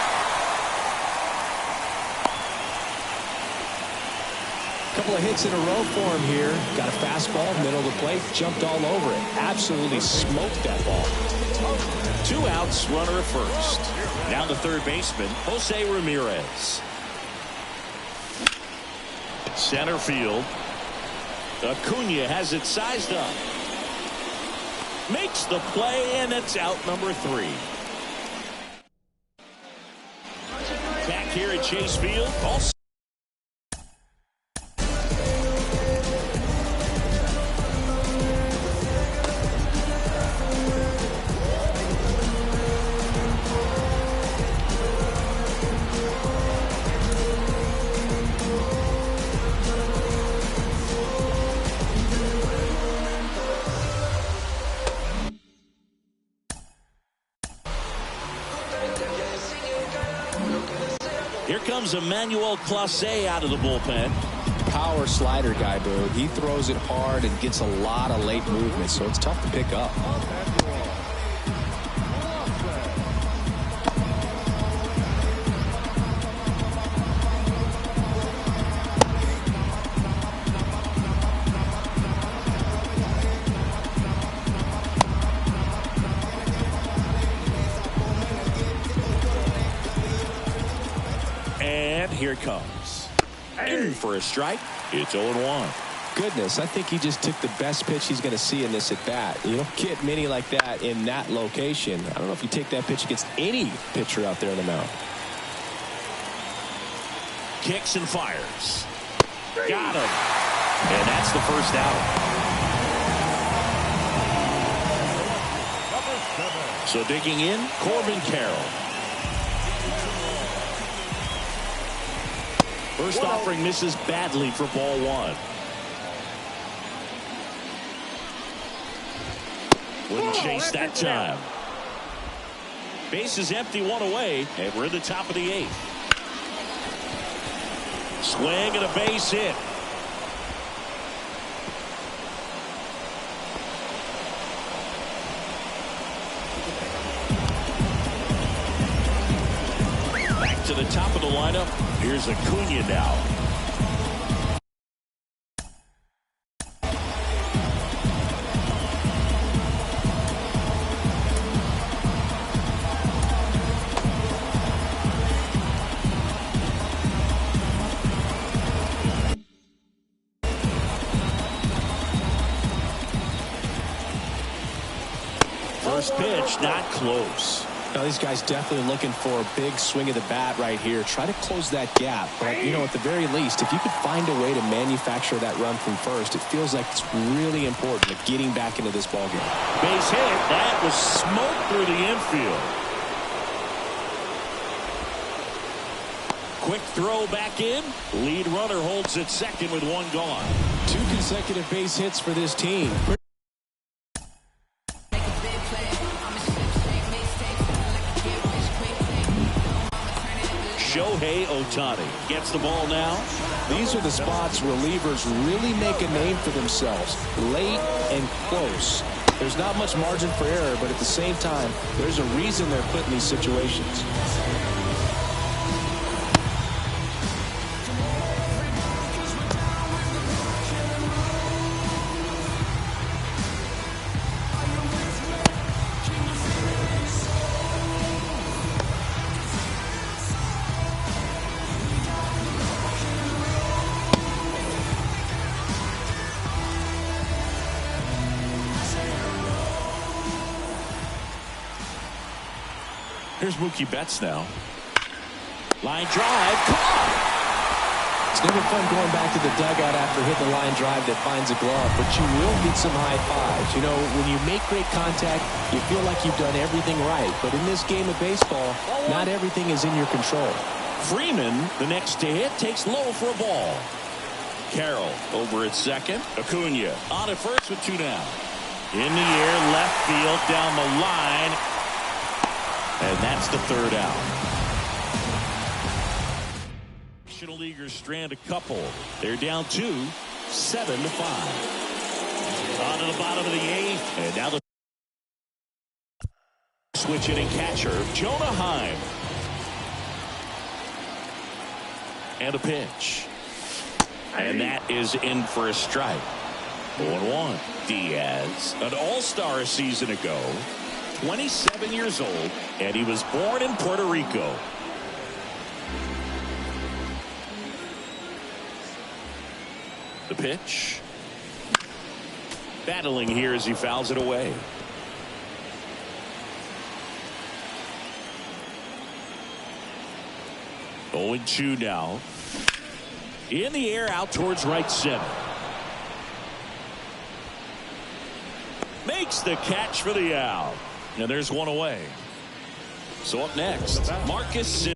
Couple of hits in a row for him here. Got a fastball, middle of the plate, jumped all over it. Absolutely smoked that ball. 2 outs, runner at first. Now the third baseman, Jose Ramirez. Center field. Acuna has it sized up. Makes the play, and it's out number 3. Back here at Chase Field. Also Here comes Emmanuel Clase out of the bullpen. Power slider guy, Boo. He throws it hard and gets a lot of late movement, so it's tough to pick up. And here it comes. In for a strike. It's 0-1. Goodness, I think he just took the best pitch he's going to see in this at bat. You don't get many like that in that location. I don't know if you take that pitch against any pitcher out there in the mound. Kicks and fires. Got him. And that's the first out. So digging in, Corbin Carroll. First offering misses badly for ball one. Wouldn't chase that time. Base is empty, one away, and we're in the top of the eighth. Swing and a base hit. Back to the top of the lineup. Here's Acuna now. First pitch, not close. Now, these guys definitely looking for a big swing of the bat right here. Try to close that gap. But, you know, at the very least, if you could find a way to manufacture that run from first, it feels like it's really important to getting back into this ballgame. Base hit. That was smoke through the infield. Quick throw back in. Lead runner holds at second with one gone. 2 consecutive base hits for this team. Shohei Ohtani gets the ball now. These are the spots relievers really make a name for themselves. Late and close. There's not much margin for error, but at the same time, there's a reason they're put in these situations. Here's Mookie Betts now. Line drive. Caught. It's never fun going back to the dugout after hitting a line drive that finds a glove, but you will get some high fives. You know, when you make great contact, you feel like you've done everything right. But in this game of baseball, not everything is in your control. Freeman, the next to hit, takes low for a ball. Carroll over at second. Acuna on at first with 2 down. In the air, left field, down the line. And that's the third out. National Leaguers strand a couple. They're down 2, 7-5. On to the bottom of the eighth. And now the switch hitting catcher, Jonah Heim. And a pitch. And that is in for a strike. 0-1. Diaz, an all-star a season ago. 27 years old, and he was born in Puerto Rico. The pitch. Battling here as he fouls it away. Going 2 now. In the air, out towards right center. Makes the catch for the out. And there's one away. So up next, Marcus.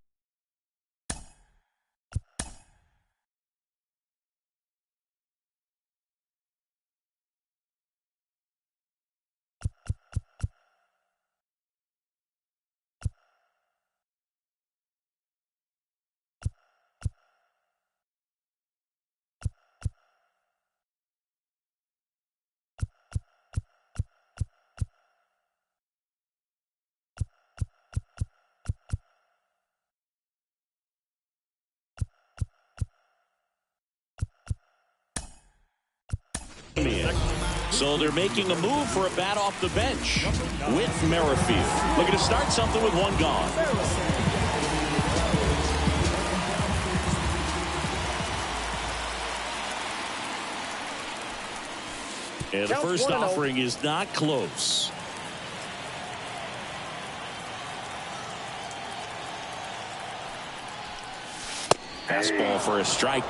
So they're making a move for a bat off the bench with Merrifield. Looking to start something with one gone. And the first offering is not close. Fastball for a strike.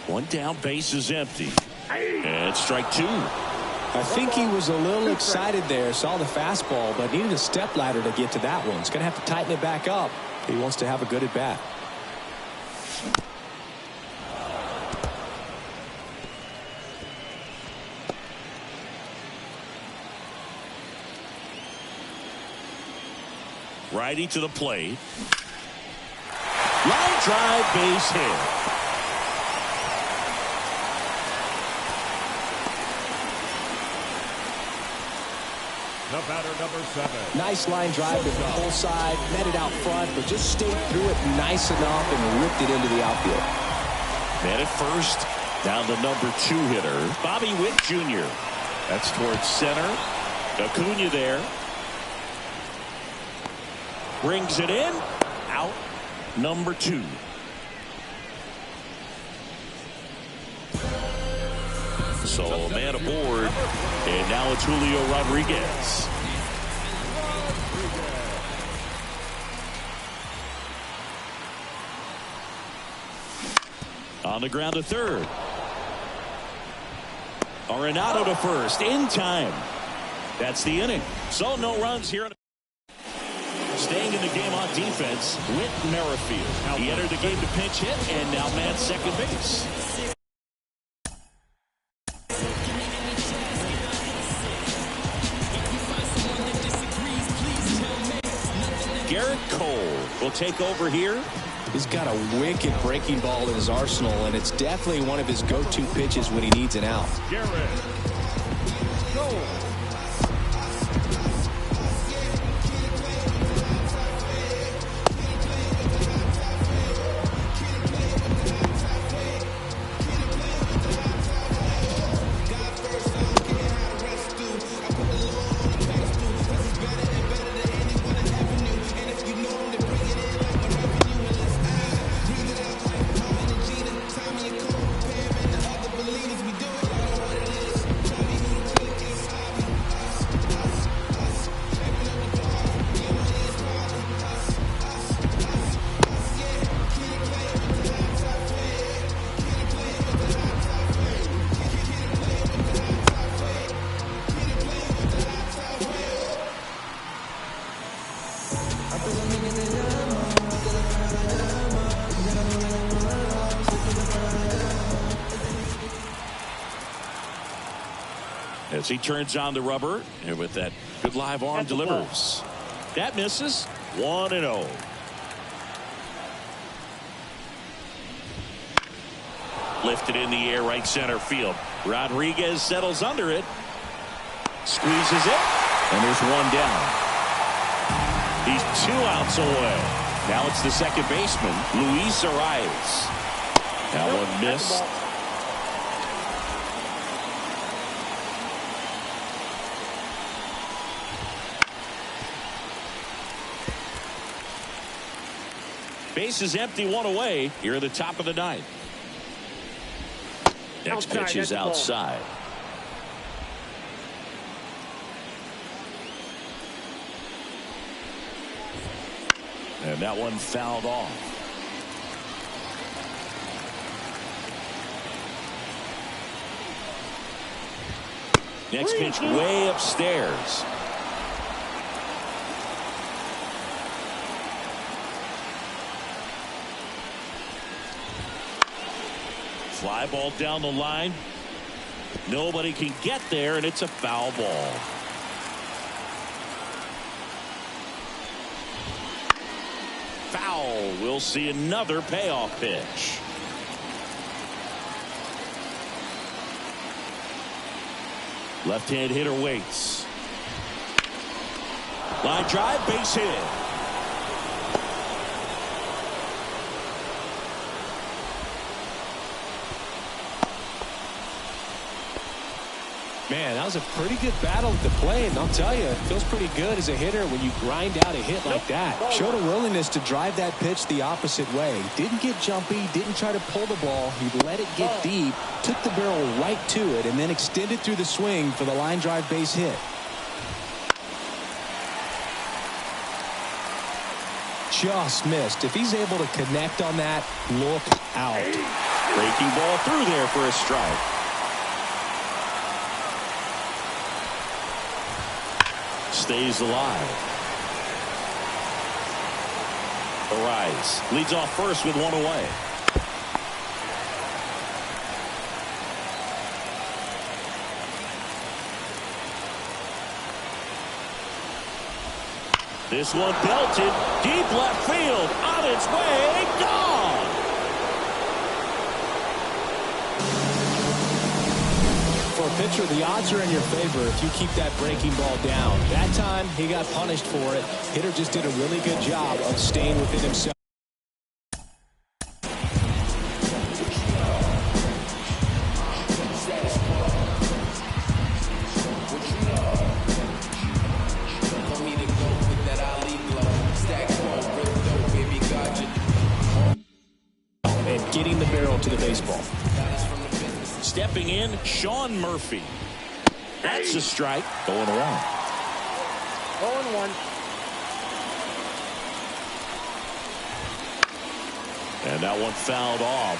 One down, base is empty. And strike two. I think he was a little excited there, saw the fastball, but needed a step ladder to get to that one. He's going to have to tighten it back up. He wants to have a good at bat. Righty to the plate. Line drive, base hit. The batter, number 7. Nice line drive to the pull side, met it out front, but just stayed through it nice enough and ripped it into the outfield. Man at first, down the number 2 hitter, Bobby Witt Jr. That's towards center. Acuna there. Brings it in. Out. Number 2. So a man aboard. And now it's Julio Rodriguez. On the ground to third. Arenado to first. In time. That's the inning. So no runs here. Staying in the game on defense with Merrifield. He entered the game to pinch hit and now man second base. Garrett Cole will take over here. He's got a wicked breaking ball in his arsenal, and it's definitely one of his go-to pitches when he needs an out. Garrett Cole. As he turns on the rubber, and with that good live arm delivers. That misses. 1-0. Lifted in the air, right center field. Rodriguez settles under it. Squeezes it. And there's one down. He's 2 outs away. Now it's the second baseman, Luis Arias. That one missed. Base is empty, 1 away. Here at the top of the 9th. Next pitch is outside. And that one fouled off. Next pitch way upstairs. Fly ball down the line. Nobody can get there, and it's a foul ball. Foul. We'll see another payoff pitch. Left-hand hitter waits. Line drive, base hit. Man, that was a pretty good battle at the plate, and I'll tell you, it feels pretty good as a hitter when you grind out a hit like that. Showed a willingness to drive that pitch the opposite way. Didn't get jumpy, didn't try to pull the ball. He let it get deep, took the barrel right to it, and then extended through the swing for the line drive base hit. Just missed. If he's able to connect on that, look out. Breaking ball through there for a strike. Stays alive. Arise leads off first with one away. This one belted deep left field, on its way, gone. For a pitcher, the odds are in your favor if you keep that breaking ball down. That time, he got punished for it. Hitter just did a really good job of staying within himself. And getting the barrel to the baseball. Stepping in, Sean Murphy. That's a strike. 0-1. 0-1. And that one fouled off.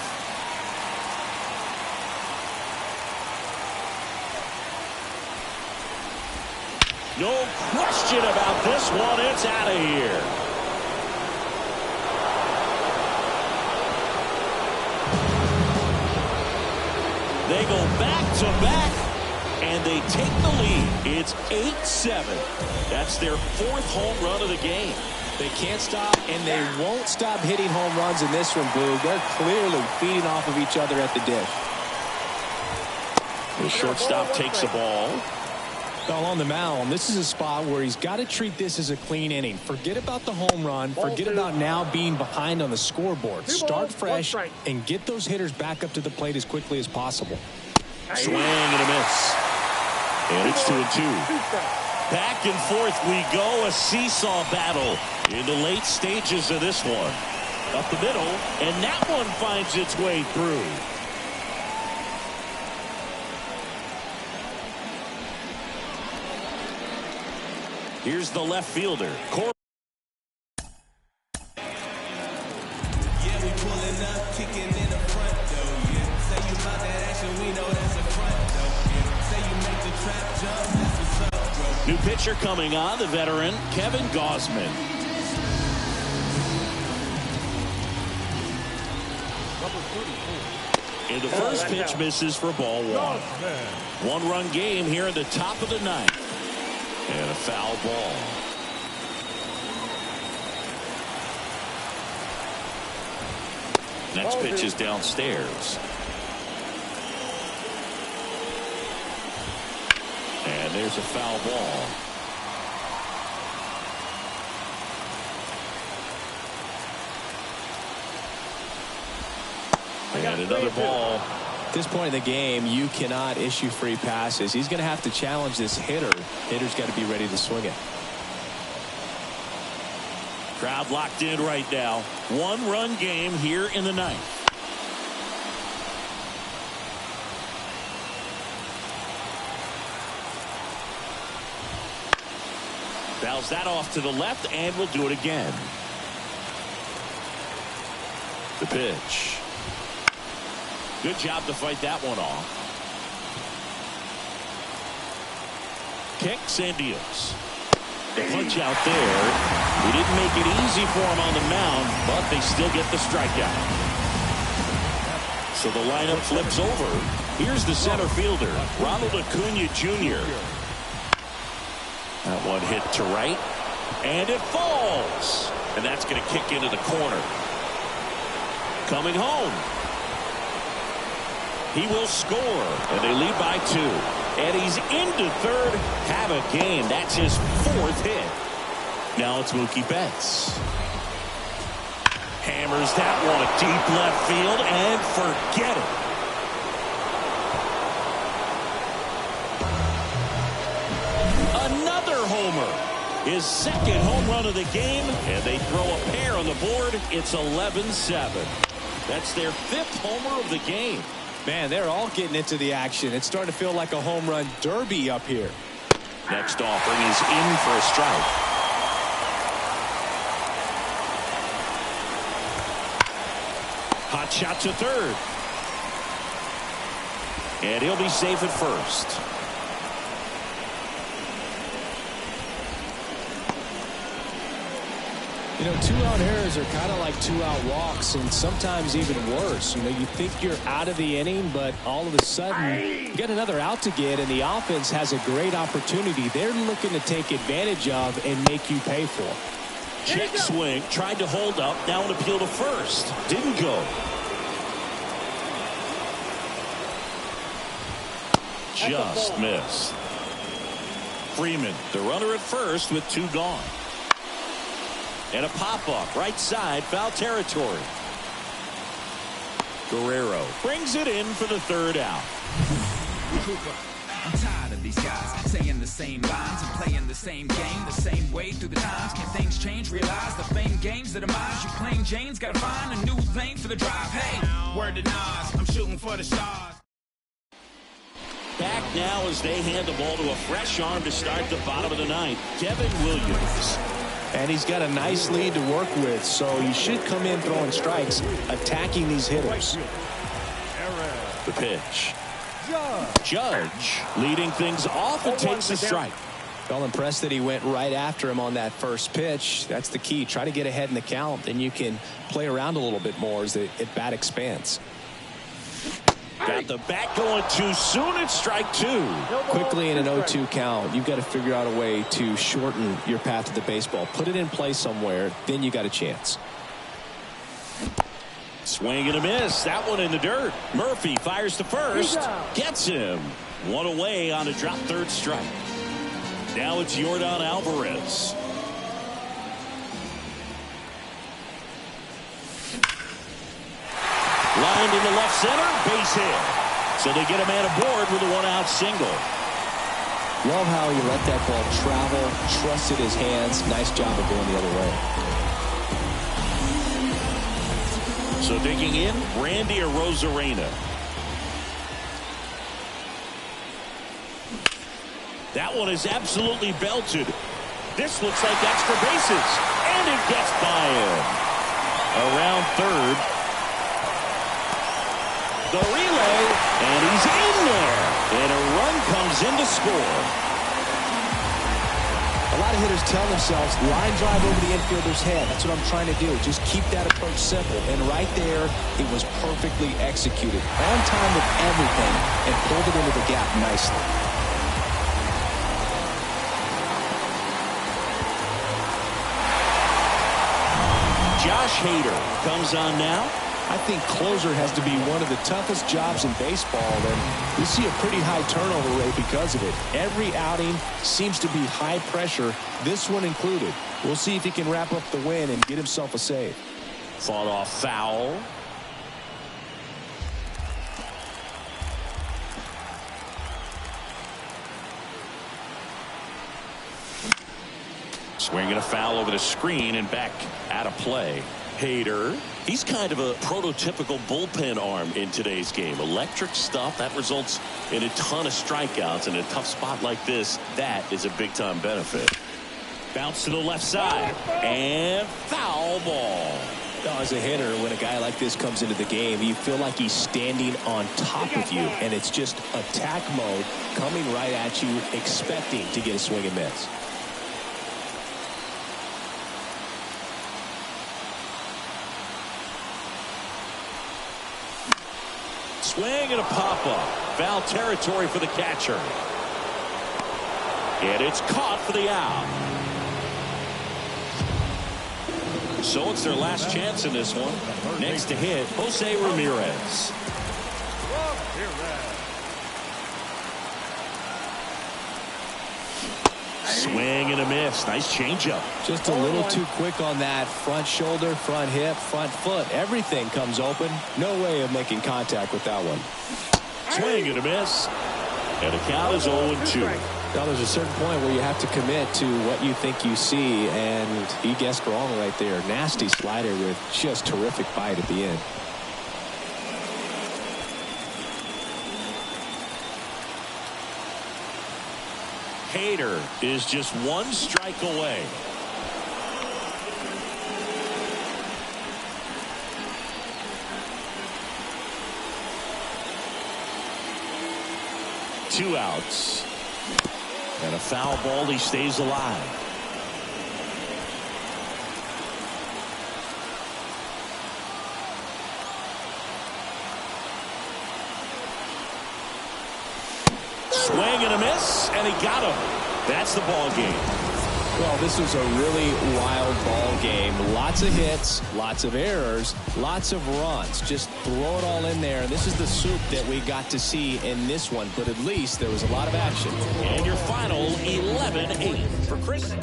No question about this one. It's out of here. They go back-to-back, and they take the lead. It's 8-7. That's their 4th home run of the game. They can't stop, and they won't stop hitting home runs in this one, Blue. They're clearly feeding off of each other at the dish. The shortstop takes the ball. Well, on the mound, this is a spot where he's got to treat this as a clean inning. Forget about the home run. Forget about now being behind on the scoreboard. Start fresh and get those hitters back up to the plate as quickly as possible. Swing and a miss. And it's 2-2. Back and forth we go. A seesaw battle in the late stages of this one. Up the middle, and that one finds its way through. Here's the left fielder. Yeah, we pulling up, kicking in the front door. Yeah. Say you about that action, we know that's a front door. Yeah. Say you make the trap jump, that's what's up, bro. New pitcher coming on, the veteran Kevin Gausman. And the first pitch misses for ball 1. 1-run game here in the top of the 9th. And a foul ball. Next pitch is downstairs. And there's a foul ball. And another ball. At this point in the game, you cannot issue free passes. He's going to have to challenge this hitter. Hitter's got to be ready to swing it. Crowd locked in right now. 1-run game here in the 9th. Fouls that off to the left, and we'll do it again. The pitch. Good job to fight that one off. Kicks and deals. The punch out there. He didn't make it easy for him on the mound, but they still get the strikeout. So the lineup flips over. Here's the center fielder, Ronald Acuna Jr. That one hit to right, and it falls. And that's going to kick into the corner. Coming home. He will score, and they lead by 2. And he's into third. Have a game. That's his 4th hit. Now it's Mookie Betts. Hammers that one deep left field, and forget it. His second home run of the game, and they throw a pair on the board. It's 11-7. That's their 5th homer of the game. Man, they're all getting into the action. It's starting to feel like a home run derby up here. Next offering is in for a strike. Hot shot to third. And he'll be safe at first. You know, 2-out errors are kind of like 2-out walks, and sometimes even worse. You know, you think you're out of the inning, but all of a sudden you get another out to get, and the offense has a great opportunity they're looking to take advantage of and make you pay for. Check swing, tried to hold up, now an appeal to first. Didn't go. Just missed. Freeman, the runner at first with 2 gone. And a pop-up, right side, foul territory. Guerrero brings it in for the 3rd out. I'm tired of these guys saying the same lines and playing the same game the same way through the times. Can things change? Realize the fame games that are mine. You plain Jane's gotta find a new lane for the drive. Hey, word to Nas, I'm shooting for the stars. Back now as they hand the ball to a fresh arm to start the bottom of the 9th. Devin Williams. And he's got a nice lead to work with, so he should come in throwing strikes, attacking these hitters. The pitch. Judge leading things off and takes a strike. Well, impressed that he went right after him on that first pitch. That's the key. Try to get ahead in the count, then you can play around a little bit more as the at-bat expands. Got the bat going too soon. It's strike 2. Quickly in an 0-2 count, you've got to figure out a way to shorten your path to the baseball. Put it in play somewhere, then you got a chance. Swing and a miss. That one in the dirt. Murphy fires to first. Gets him. 1 away on a drop 3rd strike. Now it's Yordan Alvarez. Lined in the left center, base hit. So they get a man aboard with a 1-out single. Love how he let that ball travel, trusted his hands. Nice job of going the other way. So digging in, Randy Arozarena. That one is absolutely belted. This looks like extra bases. And it gets by him. Around 3rd. The relay, and he's in there. And a run comes in to score. A lot of hitters tell themselves, line drive over the infielder's head. That's what I'm trying to do. Just keep that approach simple. And right there, it was perfectly executed. On time with everything, and pulled it into the gap nicely. Josh Hader comes on now. I think closer has to be one of the toughest jobs in baseball, and we see a pretty high turnover rate because of it. Every outing seems to be high pressure, this one included. We'll see if he can wrap up the win and get himself a save. Fought off foul. Swinging a foul over the screen and back out of play. Hader. He's kind of a prototypical bullpen arm in today's game. Electric stuff that results in a ton of strikeouts in a tough spot like this. That is a big time benefit. Bounce to the left side and foul ball. As a hitter, when a guy like this comes into the game, you feel like he's standing on top of you, and it's just attack mode coming right at you, expecting to get a swing and miss. Swing and a pop-up. Foul territory for the catcher. And it's caught for the out. So it's their last chance in this one. Next to hit, Jose Ramirez. Swing and a miss. Nice changeup. Just a little too quick on that. Front shoulder, front hip, front foot. Everything comes open. No way of making contact with that one. Swing and a miss. And the count is 0-2. Now, there's a certain point where you have to commit to what you think you see, and he guessed wrong right there. Nasty slider with just terrific bite at the end. Hader is just one strike away. Two outs. And a foul ball. He stays alive. Swing and a miss, and he got him. That's the ball game. Well, this was a really wild ball game. Lots of hits, lots of errors, lots of runs. Just throw it all in there. This is the soup that we got to see in this one, but at least there was a lot of action. And your final 11-8 for Chris.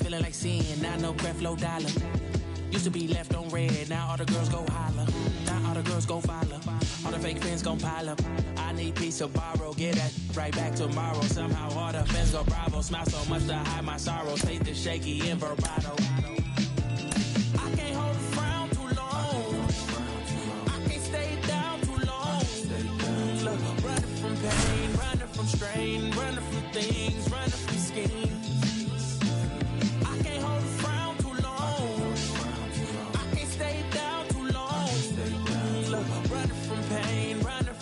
Feeling like seeing, now no breath, low dollar. Used to be left on red, now all the girls go holler. Now all the girls go follow. All the fake fans gon' pile up. I need peace of borrow, get that right back tomorrow. Somehow all the fans go bravo. Smile so much to hide my sorrow. Take the shaky in vibrato. I can't hold a frown too long. I can't stay down too long. Look, running from pain, running from strain, running from things, running from schemes.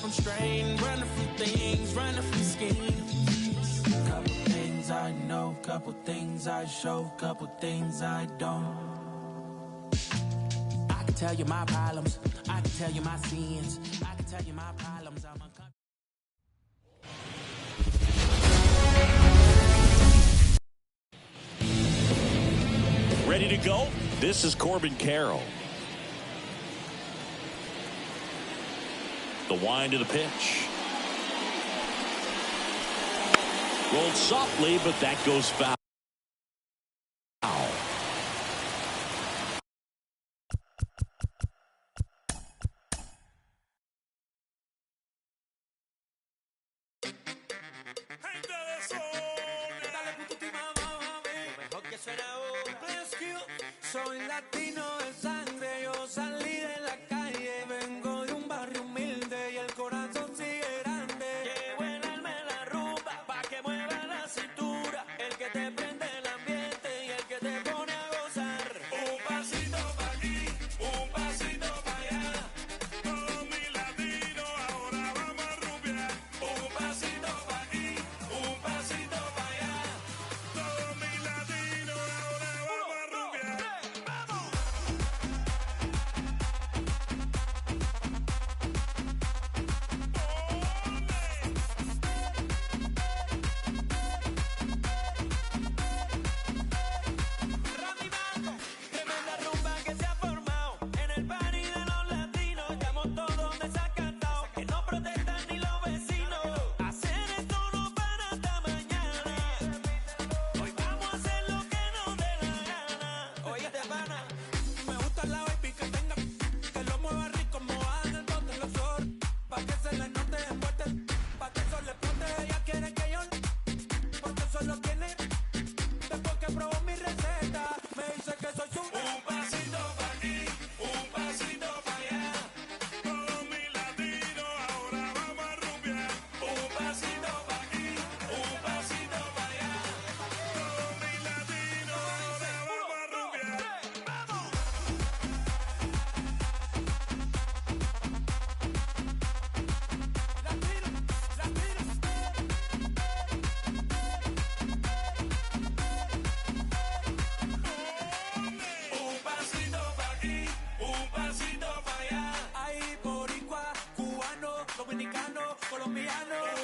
Strain, running from things, running from schemes. Couple things I know, couple things I show, couple things I don't. I can tell you my problems, I can tell you my sins, I can tell you my problems. I'm Ready to go? This is Corbin Carroll. The wind of the pitch. Rolled softly, but that goes foul. Soy latino de sangre, yo salí de la calle, vengo de un barrio humilde y el corazón sigue grande. Llevo el alma en la rumba pa' que mueva la cintura, el que te prende el ambiente y el que te pone a gozar. Un pasito pa' aquí, un pasito pa' allá, todos mis latinos ahora vamos a rumbear. Un pasito pa' aquí, un pasito pa' allá, todos mis latinos ahora vamos a rumbear. Tremenda rumba que se ha formado en el party de los latinos. Estamos todos desacatados, que no protestan ni los vecinos. Hacer esto no para hasta mañana. Hoy vamos a hacer lo que nos dé la gana. Oye, te pana, me gusta la baby que tenga, que lo mueva rico, moja en el bote los ojos, pa' que se le note en fuerte, pa' que eso le explote. Ella quiere que yo, porque eso lo tiene. Después que probó mi receta, me dice que soy su. Un pasito pa' aquí, un pasito pa' allá, todos mis latinos ahora vamos a rumbear. Un pasito pa' aquí, un pasito pa' allá, todos mis latinos ahora vamos a rumbear. ¡Vamos! Un pasito pa' aquí, un pasito pa' allá. Ahí boricua, cubano, dominicano, colombiano.